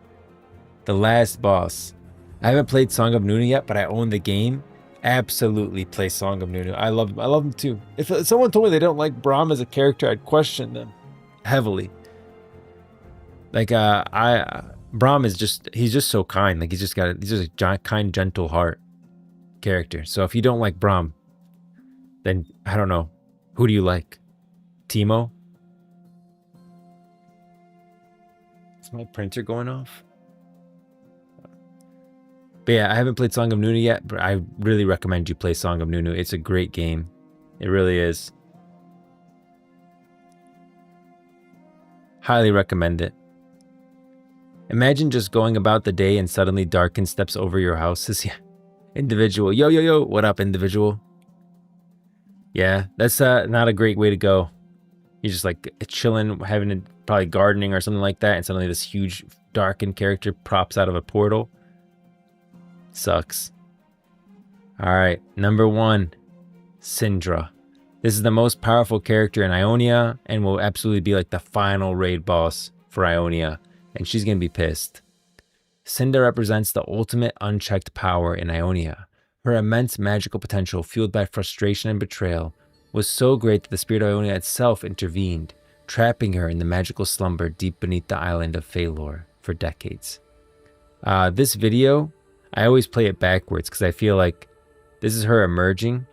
the last boss. I haven't played Song of Nunu yet, but I own the game. Absolutely play Song of Nunu. I love him too. If someone told me they don't like Braum as a character, I'd question them heavily. Like Braum is he's just so kind. Like he's just a kind, gentle heart character. So if you don't like Braum, then I don't know. Who do you like? Teemo? Is my printer going off? But yeah, I haven't played Song of Nunu yet, but I really recommend you play Song of Nunu. It's a great game. It really is. Highly recommend it. Imagine just going about the day and suddenly Darkin steps over your house. Yeah. Individual. Yo, yo, yo. What up, individual? Yeah, that's not a great way to go. You're just like chilling, probably gardening or something like that, and suddenly this huge Darkin character pops out of a portal. Sucks. Alright, number 1, Syndra. This is the most powerful character in Ionia and will absolutely be like the final raid boss for Ionia, and she's gonna be pissed. Syndra represents the ultimate unchecked power in Ionia. Her immense magical potential, fueled by frustration and betrayal, was so great that the spirit of Ionia itself intervened, trapping her in the magical slumber deep beneath the island of Phalor for decades. This video, I always play it backwards because I feel like this is her emerging.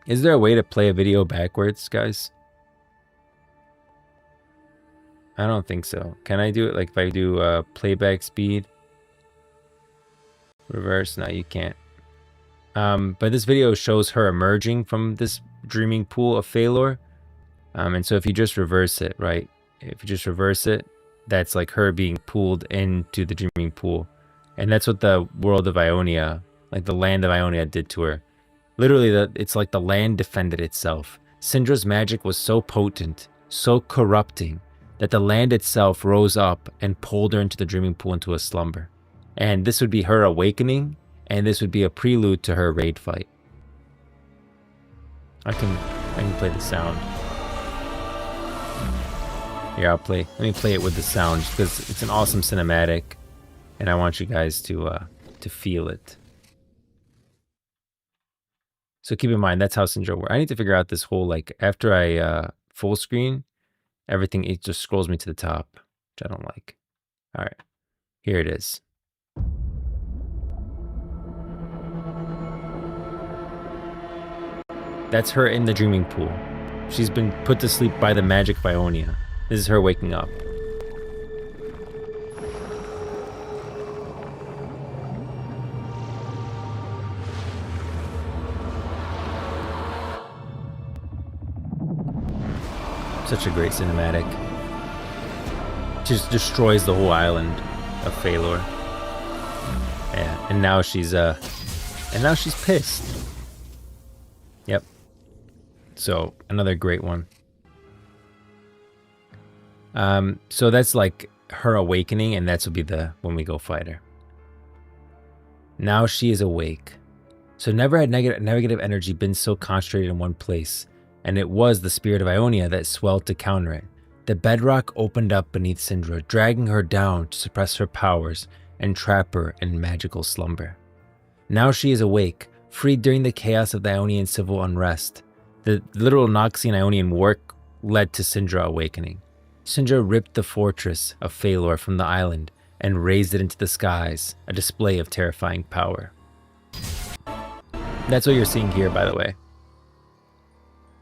Is there a way to play a video backwards, guys? I don't think so. Can I do it like if I do playback speed? Reverse? No, you can't. But this video shows her emerging from this dreaming pool of Phalor. And so if you just reverse it, right? If you just reverse it, that's like her being pulled into the dreaming pool. And that's what the world of Ionia, like the land of Ionia, did to her. Literally, it's like the land defended itself. Syndra's magic was so potent, so corrupting, that the land itself rose up and pulled her into the dreaming pool into a slumber. And this would be her awakening, and this would be a prelude to her raid fight. I can play the sound. Here, let me play it with the sound, because it's an awesome cinematic. And I want you guys to feel it. So keep in mind, that's how Syndra works. I need to figure out this whole, like, after I full screen, everything, it just scrolls me to the top, which I don't like. All right, here it is. That's her in the dreaming pool. She's been put to sleep by the magic of Ionia. This is her waking up. Such a great cinematic. Just destroys the whole island of Phalor. Yeah, and now she's pissed. Yep. So another great one. So that's like her awakening, and that's will be when we go fight her. Now she is awake. So never had negative energy been so concentrated in one place. And it was the spirit of Ionia that swelled to counter it. The bedrock opened up beneath Syndra, dragging her down to suppress her powers and trap her in magical slumber. Now she is awake, freed during the chaos of the Ionian civil unrest. The literal Noxian Ionian war led to Syndra awakening. Syndra ripped the fortress of Phalor from the island and raised it into the skies, a display of terrifying power. That's what you're seeing here, by the way.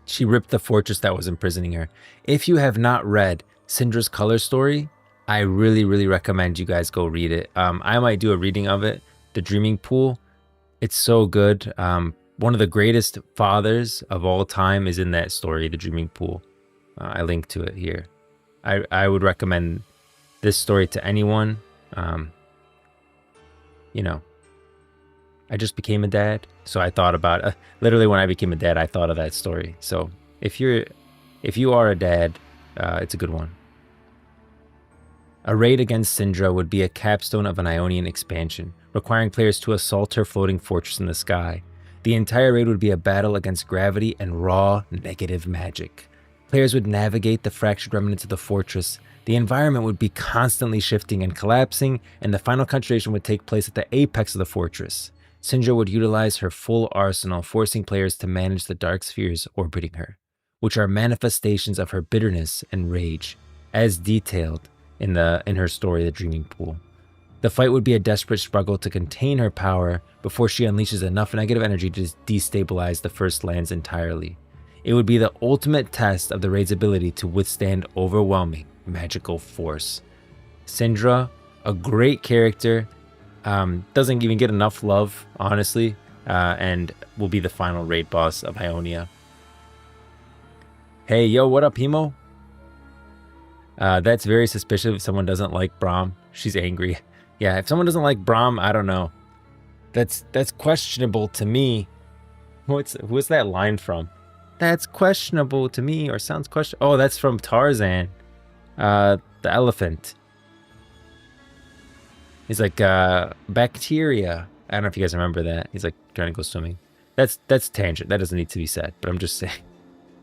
She ripped the fortress that was imprisoning her. If you have not read Syndra's color story, I really, really recommend you guys go read it. I might do a reading of it. The Dreaming Pool. It's so good. One of the greatest fathers of all time is in that story, The Dreaming Pool. I linked to it here. I would recommend this story to anyone. You know, I just became a dad, so I thought about literally when I became a dad, I thought of that story. So if you are a dad, it's a good one. A raid against Syndra would be a capstone of an Ionian expansion, requiring players to assault her floating fortress in the sky. The entire raid would be a battle against gravity and raw, negative magic. Players would navigate the fractured remnants of the fortress. The environment would be constantly shifting and collapsing, and the final concentration would take place at the apex of the fortress. Syndra would utilize her full arsenal, forcing players to manage the dark spheres orbiting her, which are manifestations of her bitterness and rage, as detailed in her story, The Dreaming Pool. The fight would be a desperate struggle to contain her power before she unleashes enough negative energy to destabilize the First Lands entirely. It would be the ultimate test of the raid's ability to withstand overwhelming magical force. Syndra, a great character, doesn't even get enough love, honestly, and will be the final raid boss of Ionia. Hey, yo, what up, Hemo? That's very suspicious if someone doesn't like Braum. She's angry. Yeah, if someone doesn't like Braum, I don't know. That's questionable to me. What's that line from? That's questionable to me, or sounds questionable. Oh, that's from Tarzan. The elephant. He's like, bacteria. I don't know if you guys remember that. He's like trying to go swimming. That's tangent. That doesn't need to be said, but I'm just saying.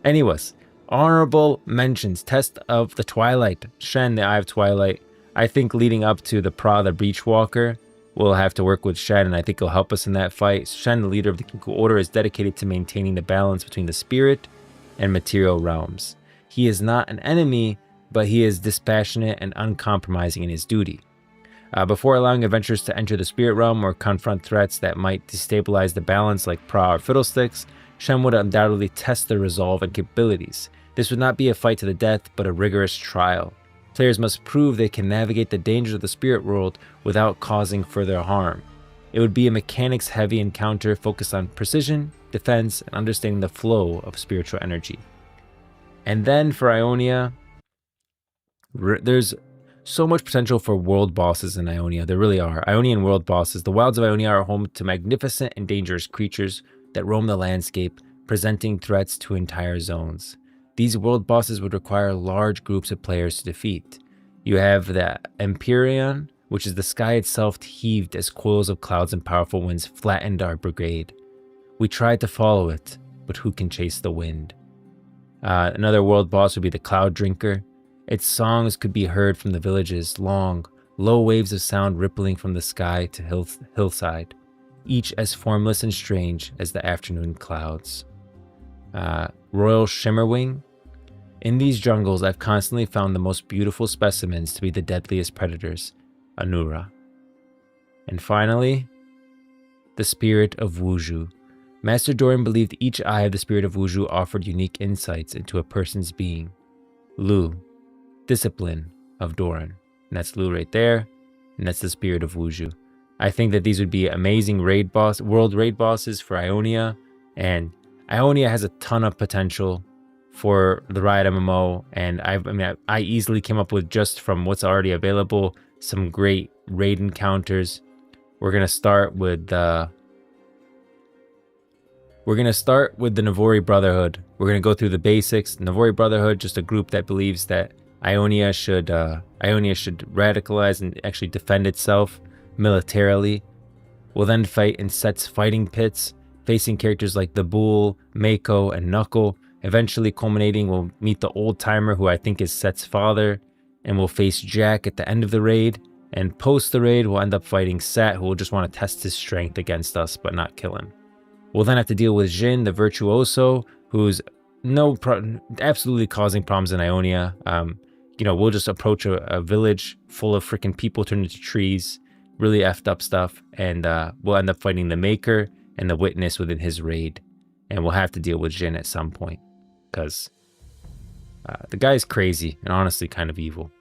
Anyways, honorable mentions. Test of the Twilight. Shen, the Eye of Twilight. I think leading up to the Breachwalker, we'll have to work with Shen, and I think he'll help us in that fight. Shen, the leader of the Kinko Order, is dedicated to maintaining the balance between the spirit and material realms. He is not an enemy, but he is dispassionate and uncompromising in his duty. Before allowing adventurers to enter the spirit realm or confront threats that might destabilize the balance like Pra or Fiddlesticks, Shen would undoubtedly test their resolve and capabilities. This would not be a fight to the death, but a rigorous trial. Players must prove they can navigate the dangers of the spirit world without causing further harm. It would be a mechanics-heavy encounter focused on precision, defense, and understanding the flow of spiritual energy. And then for Ionia, there's so much potential for world bosses in Ionia. There really are. Ionian world bosses. The wilds of Ionia are home to magnificent and dangerous creatures that roam the landscape, presenting threats to entire zones. These world bosses would require large groups of players to defeat. You have the Empyrean, which is the sky itself heaved as coils of clouds and powerful winds flattened our brigade. We tried to follow it, but who can chase the wind? Another world boss would be the Cloud Drinker. Its songs could be heard from the villages, long, low waves of sound rippling from the sky to hillside, each as formless and strange as the afternoon clouds. Royal Shimmerwing. In these jungles, I've constantly found the most beautiful specimens to be the deadliest predators, Anura. And finally, the Spirit of Wuju. Master Doran believed each eye of the Spirit of Wuju offered unique insights into a person's being. Lu, Discipline of Doran. And that's Lu right there, and that's the Spirit of Wuju. I think that these would be amazing world raid bosses for Ionia, and Ionia has a ton of potential for the Riot MMO, and I easily came up with, just from what's already available, some great raid encounters. We're gonna start with the Navori Brotherhood. We're gonna go through the basics. Navori Brotherhood, just a group that believes that Ionia should radicalize and actually defend itself militarily. We'll then fight in Set's fighting pits, facing characters like the Bull, Mako, and Knuckle. Eventually culminating, we'll meet the Old Timer, who I think is Set's father, and we'll face Jack at the end of the raid. And post the raid, we'll end up fighting Set, who will just want to test his strength against us, but not kill him. We'll then have to deal with Jin, the Virtuoso, who's absolutely causing problems in Ionia. We'll just approach a village full of freaking people turned into trees, really effed up stuff, and we'll end up fighting the Maker and the Witness within his raid. And we'll have to deal with Jin at some point, because the guy's crazy and honestly kind of evil.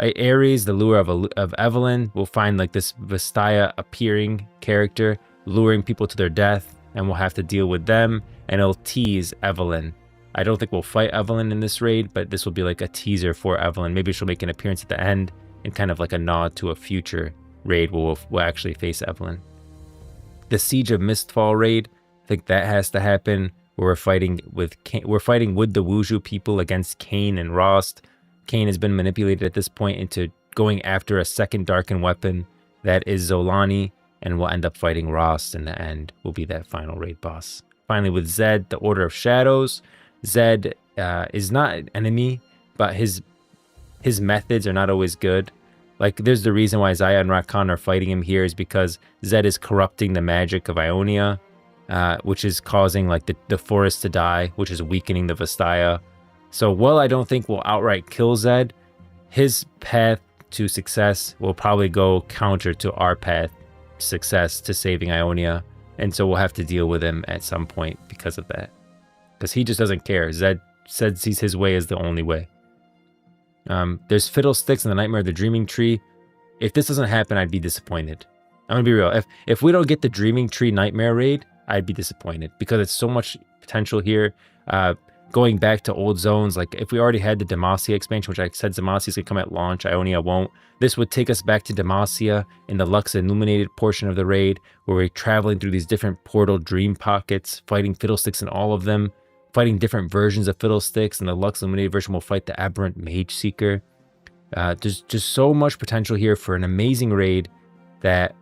Ares, the lure of Evelyn, will find like this Vestaya appearing character, luring people to their death, and we'll have to deal with them, and it'll tease Evelyn. I don't think we'll fight Evelyn in this raid, but this will be like a teaser for Evelyn. Maybe she'll make an appearance at the end, and kind of like a nod to a future raid where we'll actually face Evelyn. The Siege of Mistfall raid, I think that has to happen. We're fighting with the Wuju people against Kane and Rost. Kayn has been manipulated at this point into going after a second darkened weapon that is Zolani, and will end up fighting Ross in the end, will be that final raid boss. Finally, with Zed, the Order of Shadows. Zed is not an enemy, but his methods are not always good. Like, there's the reason why Xayah and Rakan are fighting him here is because Zed is corrupting the magic of Ionia, which is causing like the forest to die, which is weakening the Vastaya. So while I don't think we'll outright kill Zed, his path to success will probably go counter to our path to success to saving Ionia. And so we'll have to deal with him at some point because of that. Because he just doesn't care. Zed sees his way as the only way. There's Fiddlesticks and the Nightmare of the Dreaming Tree. If this doesn't happen, I'd be disappointed. I'm gonna be real. If we don't get the Dreaming Tree Nightmare raid, I'd be disappointed because it's so much potential here. Going back to old zones, like if we already had the Demacia expansion, which I said Demacia is gonna come at launch, Ionia won't. This would take us back to Demacia in the Lux Illuminated portion of the raid, where we're traveling through these different portal dream pockets, fighting Fiddlesticks in all of them, fighting different versions of Fiddlesticks, and the Lux Illuminated version will fight the Aberrant Mage Seeker. There's just so much potential here for an amazing raid that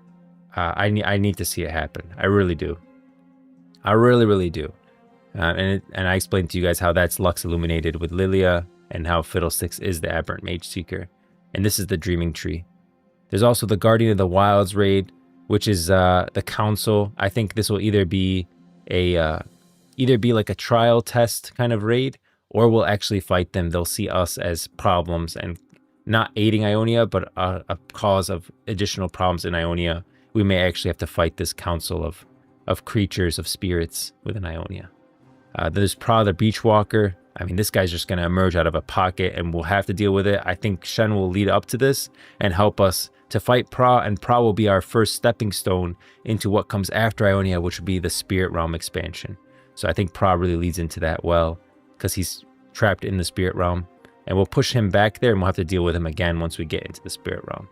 I need to see it happen. I really do. I really do. And I explained to you guys how that's Lux Illuminated with Lilia, and how Fiddlesticks is the Aberrant Mage Seeker. And this is the Dreaming Tree. There's also the Guardian of the Wilds raid, which is the Council. I think this will either be like a trial test kind of raid, or we'll actually fight them. They'll see us as problems and not aiding Ionia, but a cause of additional problems in Ionia. We may actually have to fight this council of creatures, of spirits within Ionia. There's Pra the Beachwalker. I mean, this guy's just going to emerge out of a pocket and we'll have to deal with it. I think Shen will lead up to this and help us to fight Pra, and Pra will be our first stepping stone into what comes after Ionia, which will be the Spirit Realm expansion. So I think Pra really leads into that well, because he's trapped in the Spirit Realm. And we'll push him back there, and we'll have to deal with him again once we get into the Spirit Realm.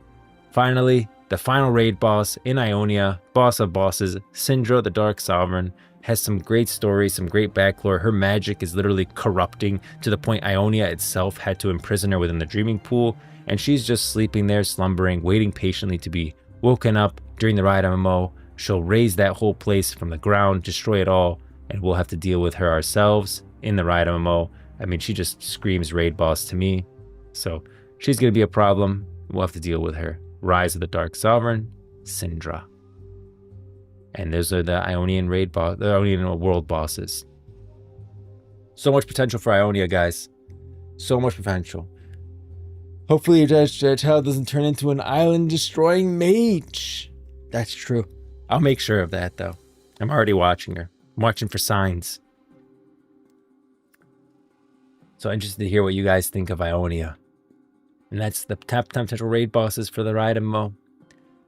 Finally, the final raid boss in Ionia, boss of bosses, Syndra the Dark Sovereign, has some great stories, some great backlore. Her magic is literally corrupting to the point Ionia itself had to imprison her within the Dreaming Pool, and she's just sleeping there, slumbering, waiting patiently to be woken up during the Riot MMO. She'll raise that whole place from the ground, destroy it all, and we'll have to deal with her ourselves in the Riot MMO. I mean, she just screams raid boss to me. So she's going to be a problem. We'll have to deal with her. Rise of the Dark Sovereign, Syndra. And those are the Ionian raid boss, the Ionian world bosses. So much potential for Ionia, guys. So much potential. Hopefully your child doesn't turn into an island-destroying mage. That's true. I'll make sure of that, though. I'm already watching her. I'm watching for signs. So interested to hear what you guys think of Ionia. And that's the top 10 potential raid bosses for the Riot MMO.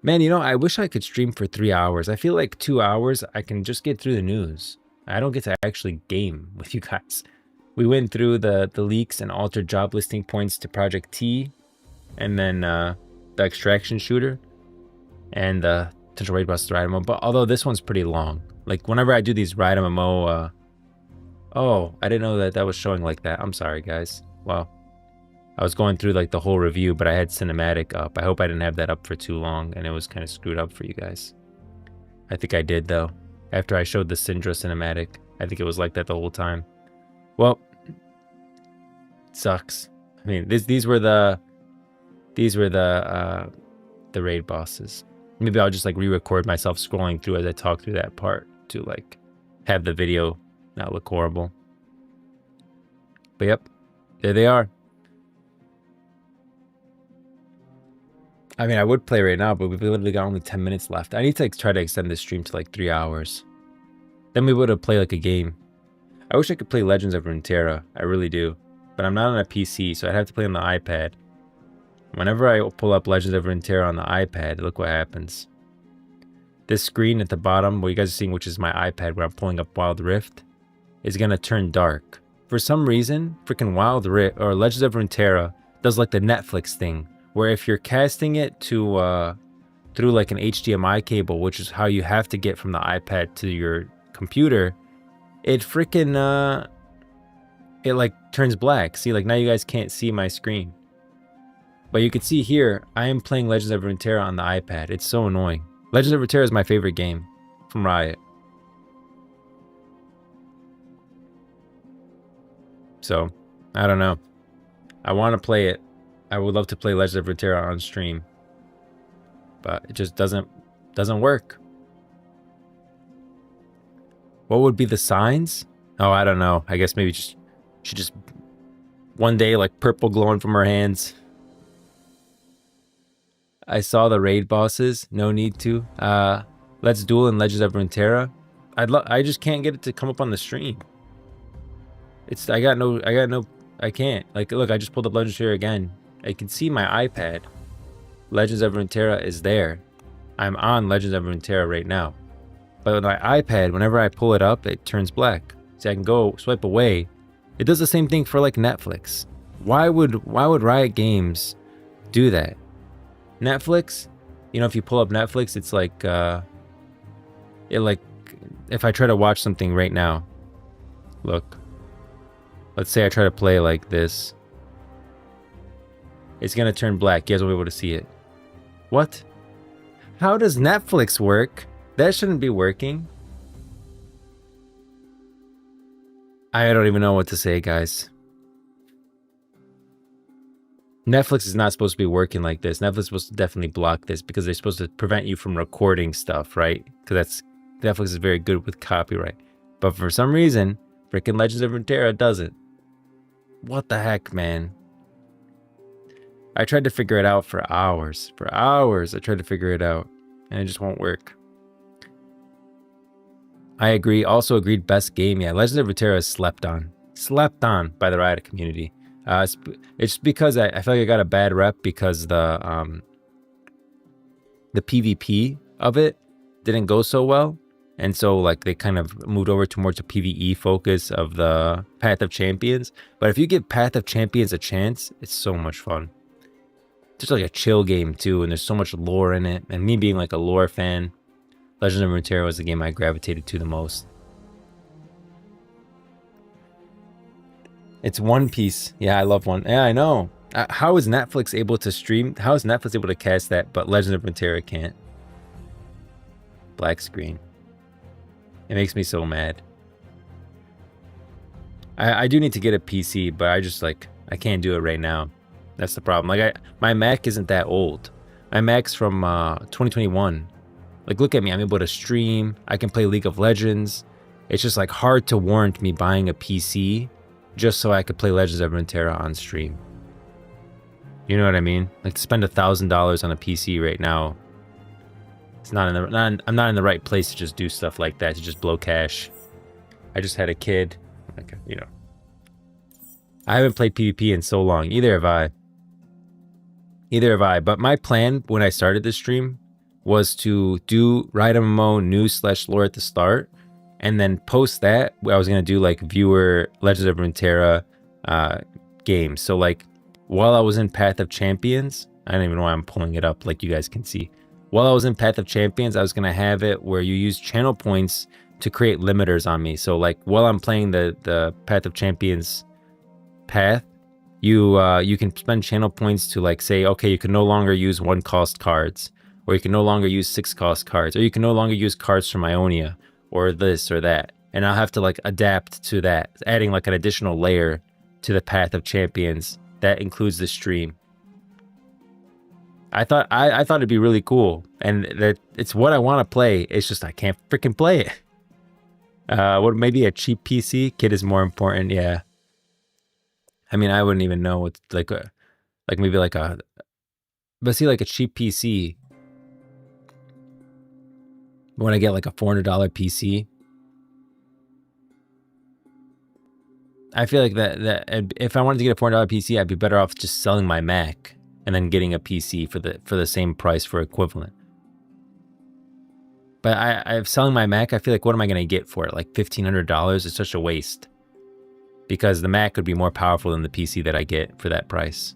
Man, you know, I wish I could stream for 3 hours. I feel like 2 hours, I can just get through the news. I don't get to actually game with you guys. We went through the leaks and altered job listing points to Project T, and then the extraction shooter, and the potential raid bosses to Riot MMO. But although this one's pretty long. Like, whenever I do these Riot MMO, oh, I didn't know that that was showing like that. I'm sorry, guys. Well, I was going through like the whole review, but I had cinematic up. I hope I didn't have that up for too long and it was kind of screwed up for you guys. I think I did, though. After I showed the Syndra cinematic, I think it was like that the whole time. Well, sucks. I mean, these were the raid bosses. Maybe I'll just like re-record myself scrolling through as I talk through that part to like have the video not look horrible. But yep, there they are. I mean, I would play right now, but we've literally got only 10 minutes left. I need to like try to extend this stream to like 3 hours. Then we would have played like a game. I wish I could play Legends of Runeterra. I really do. But I'm not on a PC, so I'd have to play on the iPad. Whenever I pull up Legends of Runeterra on the iPad, look what happens. This screen at the bottom, what you guys are seeing, which is my iPad where I'm pulling up Wild Rift, is going to turn dark. For some reason, freaking Wild Rift, or Legends of Runeterra, does like the Netflix thing, where if you're casting it to through like an HDMI cable, which is how you have to get from the iPad to your computer, it freaking it like turns black. See, like now you guys can't see my screen. But you can see here, I am playing Legends of Runeterra on the iPad. It's so annoying. Legends of Runeterra is my favorite game from Riot. So, I don't know. I want to play it. I would love to play Legends of Runeterra on stream. But it just doesn't work. What would be the signs? Oh, I don't know. I guess maybe she just one day like purple glowing from her hands. I saw the raid bosses. No need to. Let's duel in Legends of Runeterra. I just can't get it to come up on the stream. I can't. Like, look, I just pulled up Legends here again. I can see my iPad. Legends of Runeterra is there. I'm on Legends of Runeterra right now. But with my iPad, whenever I pull it up, it turns black. See, I can go swipe away. It does the same thing for like Netflix. Why would Riot Games do that? Netflix, you know, if you pull up Netflix, it's like if I try to watch something right now, look, let's say I try to play like this, it's gonna turn black. You guys will be able to see it. What? How does Netflix work? That shouldn't be working. I don't even know what to say, guys. Netflix is not supposed to be working like this. Netflix is supposed to definitely block this because they're supposed to prevent you from recording stuff, right? Because Netflix is very good with copyright. But for some reason, freaking Legends of Runeterra doesn't. What the heck, man? I tried to figure it out for hours. For hours, I tried to figure it out. And it just won't work. I agree. Also agreed, best game. Yeah, Legends of Runeterra is slept on. Slept on by the Riot community. It's because I feel like I got a bad rep because the PvP of it didn't go so well, and so like they kind of moved over to more to PvE focus of the Path of Champions. But if you give Path of Champions a chance, it's so much fun. It's just like a chill game too, and there's so much lore in it. And me being like a lore fan, Legend of Runeterra was the game I gravitated to the most. It's One Piece. Yeah, I love One. Yeah, I know. How is Netflix able to stream? How is Netflix able to cast that, but Legend of Runeterra can't? Black screen. It makes me so mad. I do need to get a PC, but I can't do it right now. That's the problem. Like my Mac isn't that old. My Mac's from 2021. Like, look at me. I'm able to stream. I can play League of Legends. It's just like hard to warrant me buying a PC just so I could play Legends of Runeterra on stream. You know what I mean? Like, to spend $1,000 on a PC right now, it's I'm not in the right place to just do stuff like that, to just blow cash. I just had a kid. Like, you know. I haven't played PvP in so long. Either have I. But my plan when I started this stream was to do Riot MMO news/lore at the start, and then post that, I was going to do like viewer Legends of Runeterra games. So like while I was in Path of Champions, I don't even know why I'm pulling it up like you guys can see. While I was in Path of Champions, I was going to have it where you use channel points to create limiters on me. So like while I'm playing the Path of Champions path, you can spend channel points to like say, okay, you can no longer use 1-cost cards, or you can no longer use 6-cost cards, or you can no longer use cards from Ionia, or this or that. And I'll have to like adapt to that, adding like an additional layer to the Path of Champions that includes the stream. I thought it'd be really cool, and that it's what I want to play. It's just I can't freaking play it. What, maybe a cheap PC? Kit is more important. Yeah. I mean, I wouldn't even know what but see, like a cheap PC. When I get like a $400 PC, I feel like that if I wanted to get a $400 PC, I'd be better off just selling my Mac and then getting a PC for the same price for equivalent. But I'm selling my Mac. I feel like, what am I going to get for it? Like $1,500? It's such a waste, because the Mac would be more powerful than the PC that I get for that price.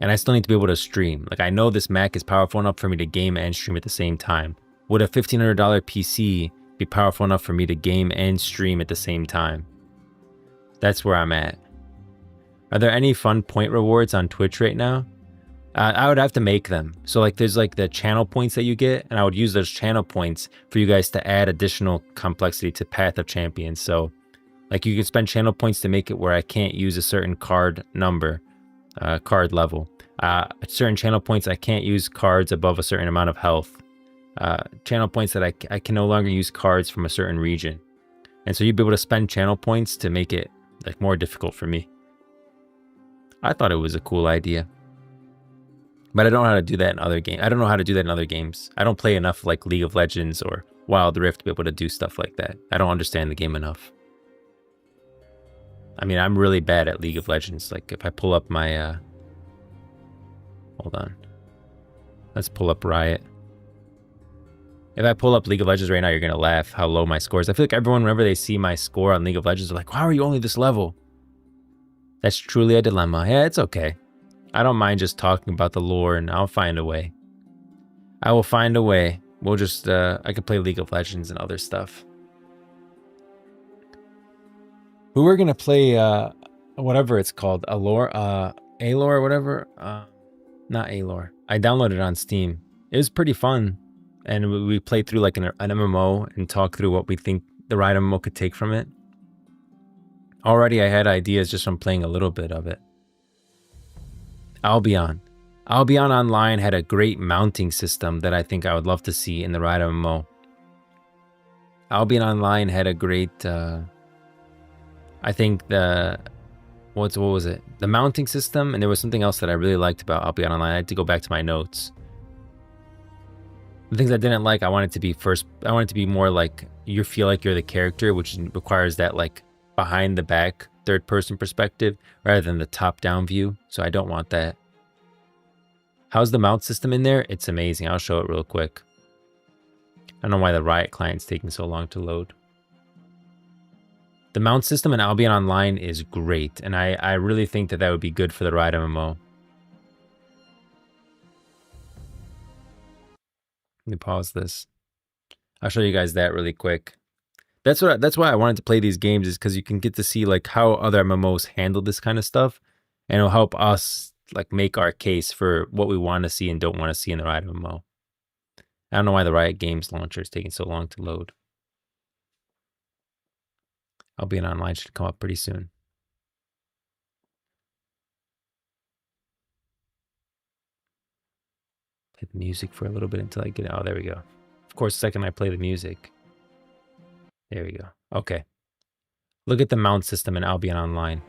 And I still need to be able to stream. Like, I know this Mac is powerful enough for me to game and stream at the same time. Would a $1,500 PC be powerful enough for me to game and stream at the same time? That's where I'm at. Are there any fun point rewards on Twitch right now? I would have to make them. So like there's like the channel points that you get, and I would use those channel points for you guys to add additional complexity to Path of Champions. So like you can spend channel points to make it where I can't use a certain card number, card level. Certain channel points I can't use cards above a certain amount of health. Channel points that I can no longer use cards from a certain region. And so you'd be able to spend channel points to make it like more difficult for me. I thought it was a cool idea. But I don't know how to do that in other games. I don't know how to do that in other games. I don't play enough like League of Legends or Wild Rift to be able to do stuff like that. I don't understand the game enough. I mean, I'm really bad at League of Legends. Like if I pull up my hold on. Let's pull up Riot. If I pull up League of Legends right now, you're going to laugh how low my score is. I feel like everyone, whenever they see my score on League of Legends, they're like, how are you only this level? That's truly a dilemma. Yeah, it's okay. I don't mind just talking about the lore, and I'll find a way. I will find a way. We'll just, I could play League of Legends and other stuff. But we're going to play, whatever it's called, Alor or whatever. Not Alor. I downloaded it on Steam. It was pretty fun. And we played through like an MMO and talked through what we think the Riot MMO could take from it. Already I had ideas just from playing a little bit of it. Albion. Albion Online had a great mounting system that I think I would love to see in the Riot MMO. Albion Online had a great, I think what was it? The mounting system, and there was something else that I really liked about Albion Online. I had to go back to my notes. The things I didn't like, I wanted to be more like you feel like you're the character, which requires that like behind the back third person perspective rather than the top down view. So I don't want that. How's the mount system in there? It's amazing. I'll show it real quick. I don't know why the Riot client's taking so long to load. The mount system in Albion Online is great, and I really think that would be good for the Riot MMO. Let me pause this. I'll show you guys that really quick. That's why I wanted to play these games, is because you can get to see like how other MMOs handle this kind of stuff, and it'll help us like make our case for what we want to see and don't want to see in the Riot MMO. I don't know why the Riot Games launcher is taking so long to load. Albion Online should come up pretty soon. Play the music for a little bit until I get it. Oh, there we go. Of course, the second I play the music. There we go. Okay. Look at the mount system in Albion Online.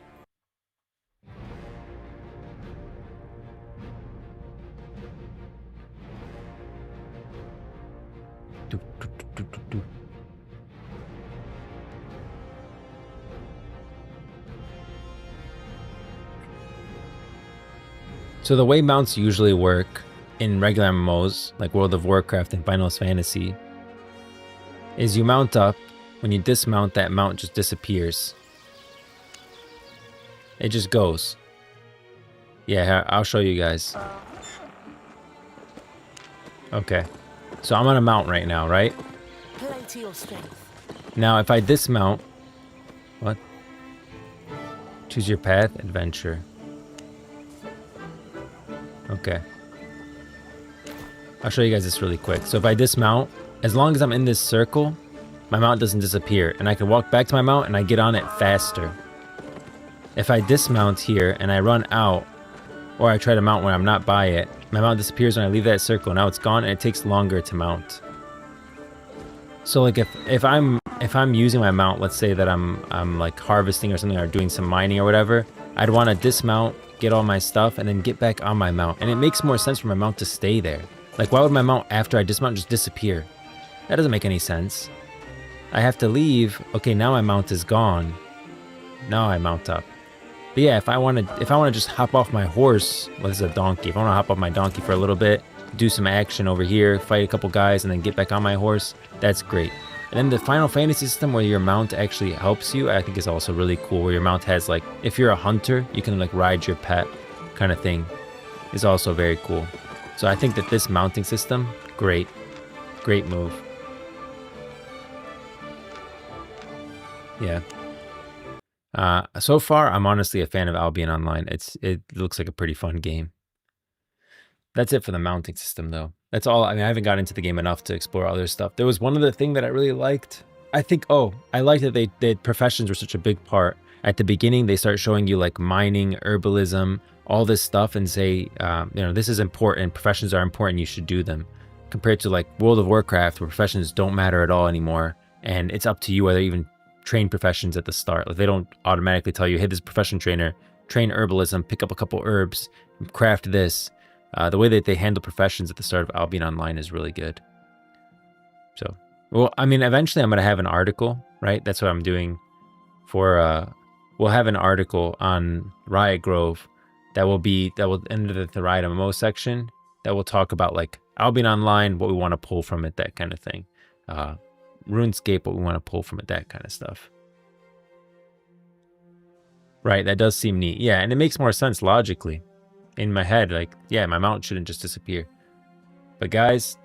So the way mounts usually work in regular MMOs, like World of Warcraft and Final Fantasy, is you mount up. When you dismount, that mount just disappears. It just goes. Yeah, I'll show you guys. Okay. So I'm on a mount right now, right? Play to your strength. Now, if I dismount... What? Choose your path, adventure. Okay. I'll show you guys this really quick. So if I dismount, as long as I'm in this circle, my mount doesn't disappear. And I can walk back to my mount and I get on it faster. If I dismount here and I run out, or I try to mount when I'm not by it, my mount disappears when I leave that circle. Now it's gone and it takes longer to mount. So like if I'm using my mount, let's say that I'm like harvesting or something, or doing some mining or whatever, I'd want to dismount, get all my stuff, and then get back on my mount. And it makes more sense for my mount to stay there. Like, why would my mount after I dismount just disappear? That doesn't make any sense. I have to leave. Okay, now my mount is gone. Now I mount up. But yeah, if I want to just hop off my horse, well, this is a donkey. If I want to hop off my donkey for a little bit, do some action over here, fight a couple guys, and then get back on my horse, that's great. And then the Final Fantasy system where your mount actually helps you, I think is also really cool. Where your mount has like, if you're a hunter, you can like ride your pet kind of thing. Is also very cool. So I think that this mounting system, great. Great move. Yeah. So far, I'm honestly a fan of Albion Online. It looks like a pretty fun game. That's it for the mounting system, though. That's all. I mean, I haven't got into the game enough to explore other stuff. There was one other thing that I really liked. I think, I liked that they professions were such a big part. At the beginning, they start showing you like mining, herbalism, all this stuff, and say, this is important. Professions are important. You should do them. Compared to like World of Warcraft, where professions don't matter at all anymore, and it's up to you whether you even train professions at the start. Like they don't automatically tell you, hey, this profession trainer, train herbalism, pick up a couple herbs, craft this. The way that they handle professions at the start of Albion Online is really good. So, well, I mean, eventually I'm going to have an article, right? That's what I'm doing for, we'll have an article on Riot Grove that will enter the Riot MMO section that will talk about like Albion Online, what we want to pull from it, that kind of thing. RuneScape, what we want to pull from it, that kind of stuff. Right, that does seem neat. Yeah, and it makes more sense logically. In my head, like, yeah, my mount shouldn't just disappear. But guys,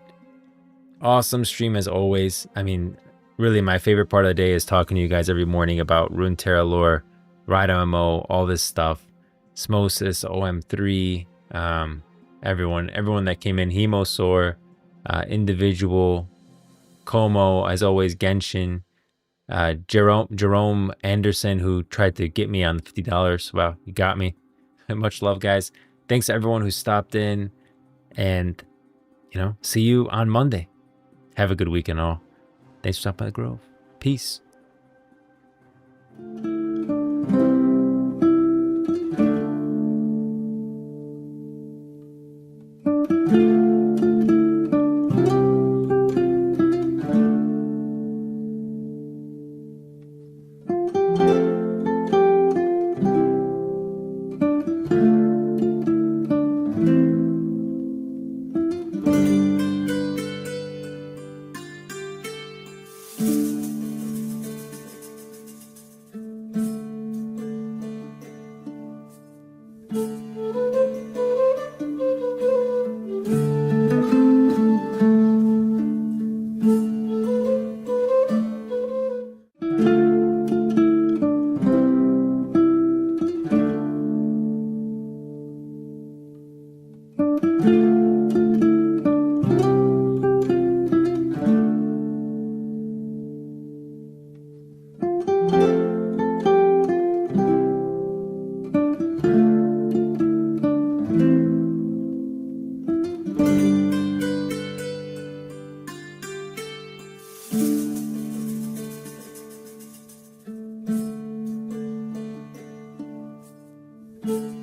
awesome stream as always. I mean, really my favorite part of the day is talking to you guys every morning about Runeterra lore, Riot MMO, all this stuff. Smosis, OM3, everyone that came in, Hemosaur, Individual, Como, as always, Genshin, Jerome Anderson, who tried to get me on the $50. Wow, you got me. Much love, guys. Thanks to everyone who stopped in, and see you on Monday. Have a good week and all. Thanks for stopping by the Grove. Peace.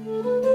Thank you.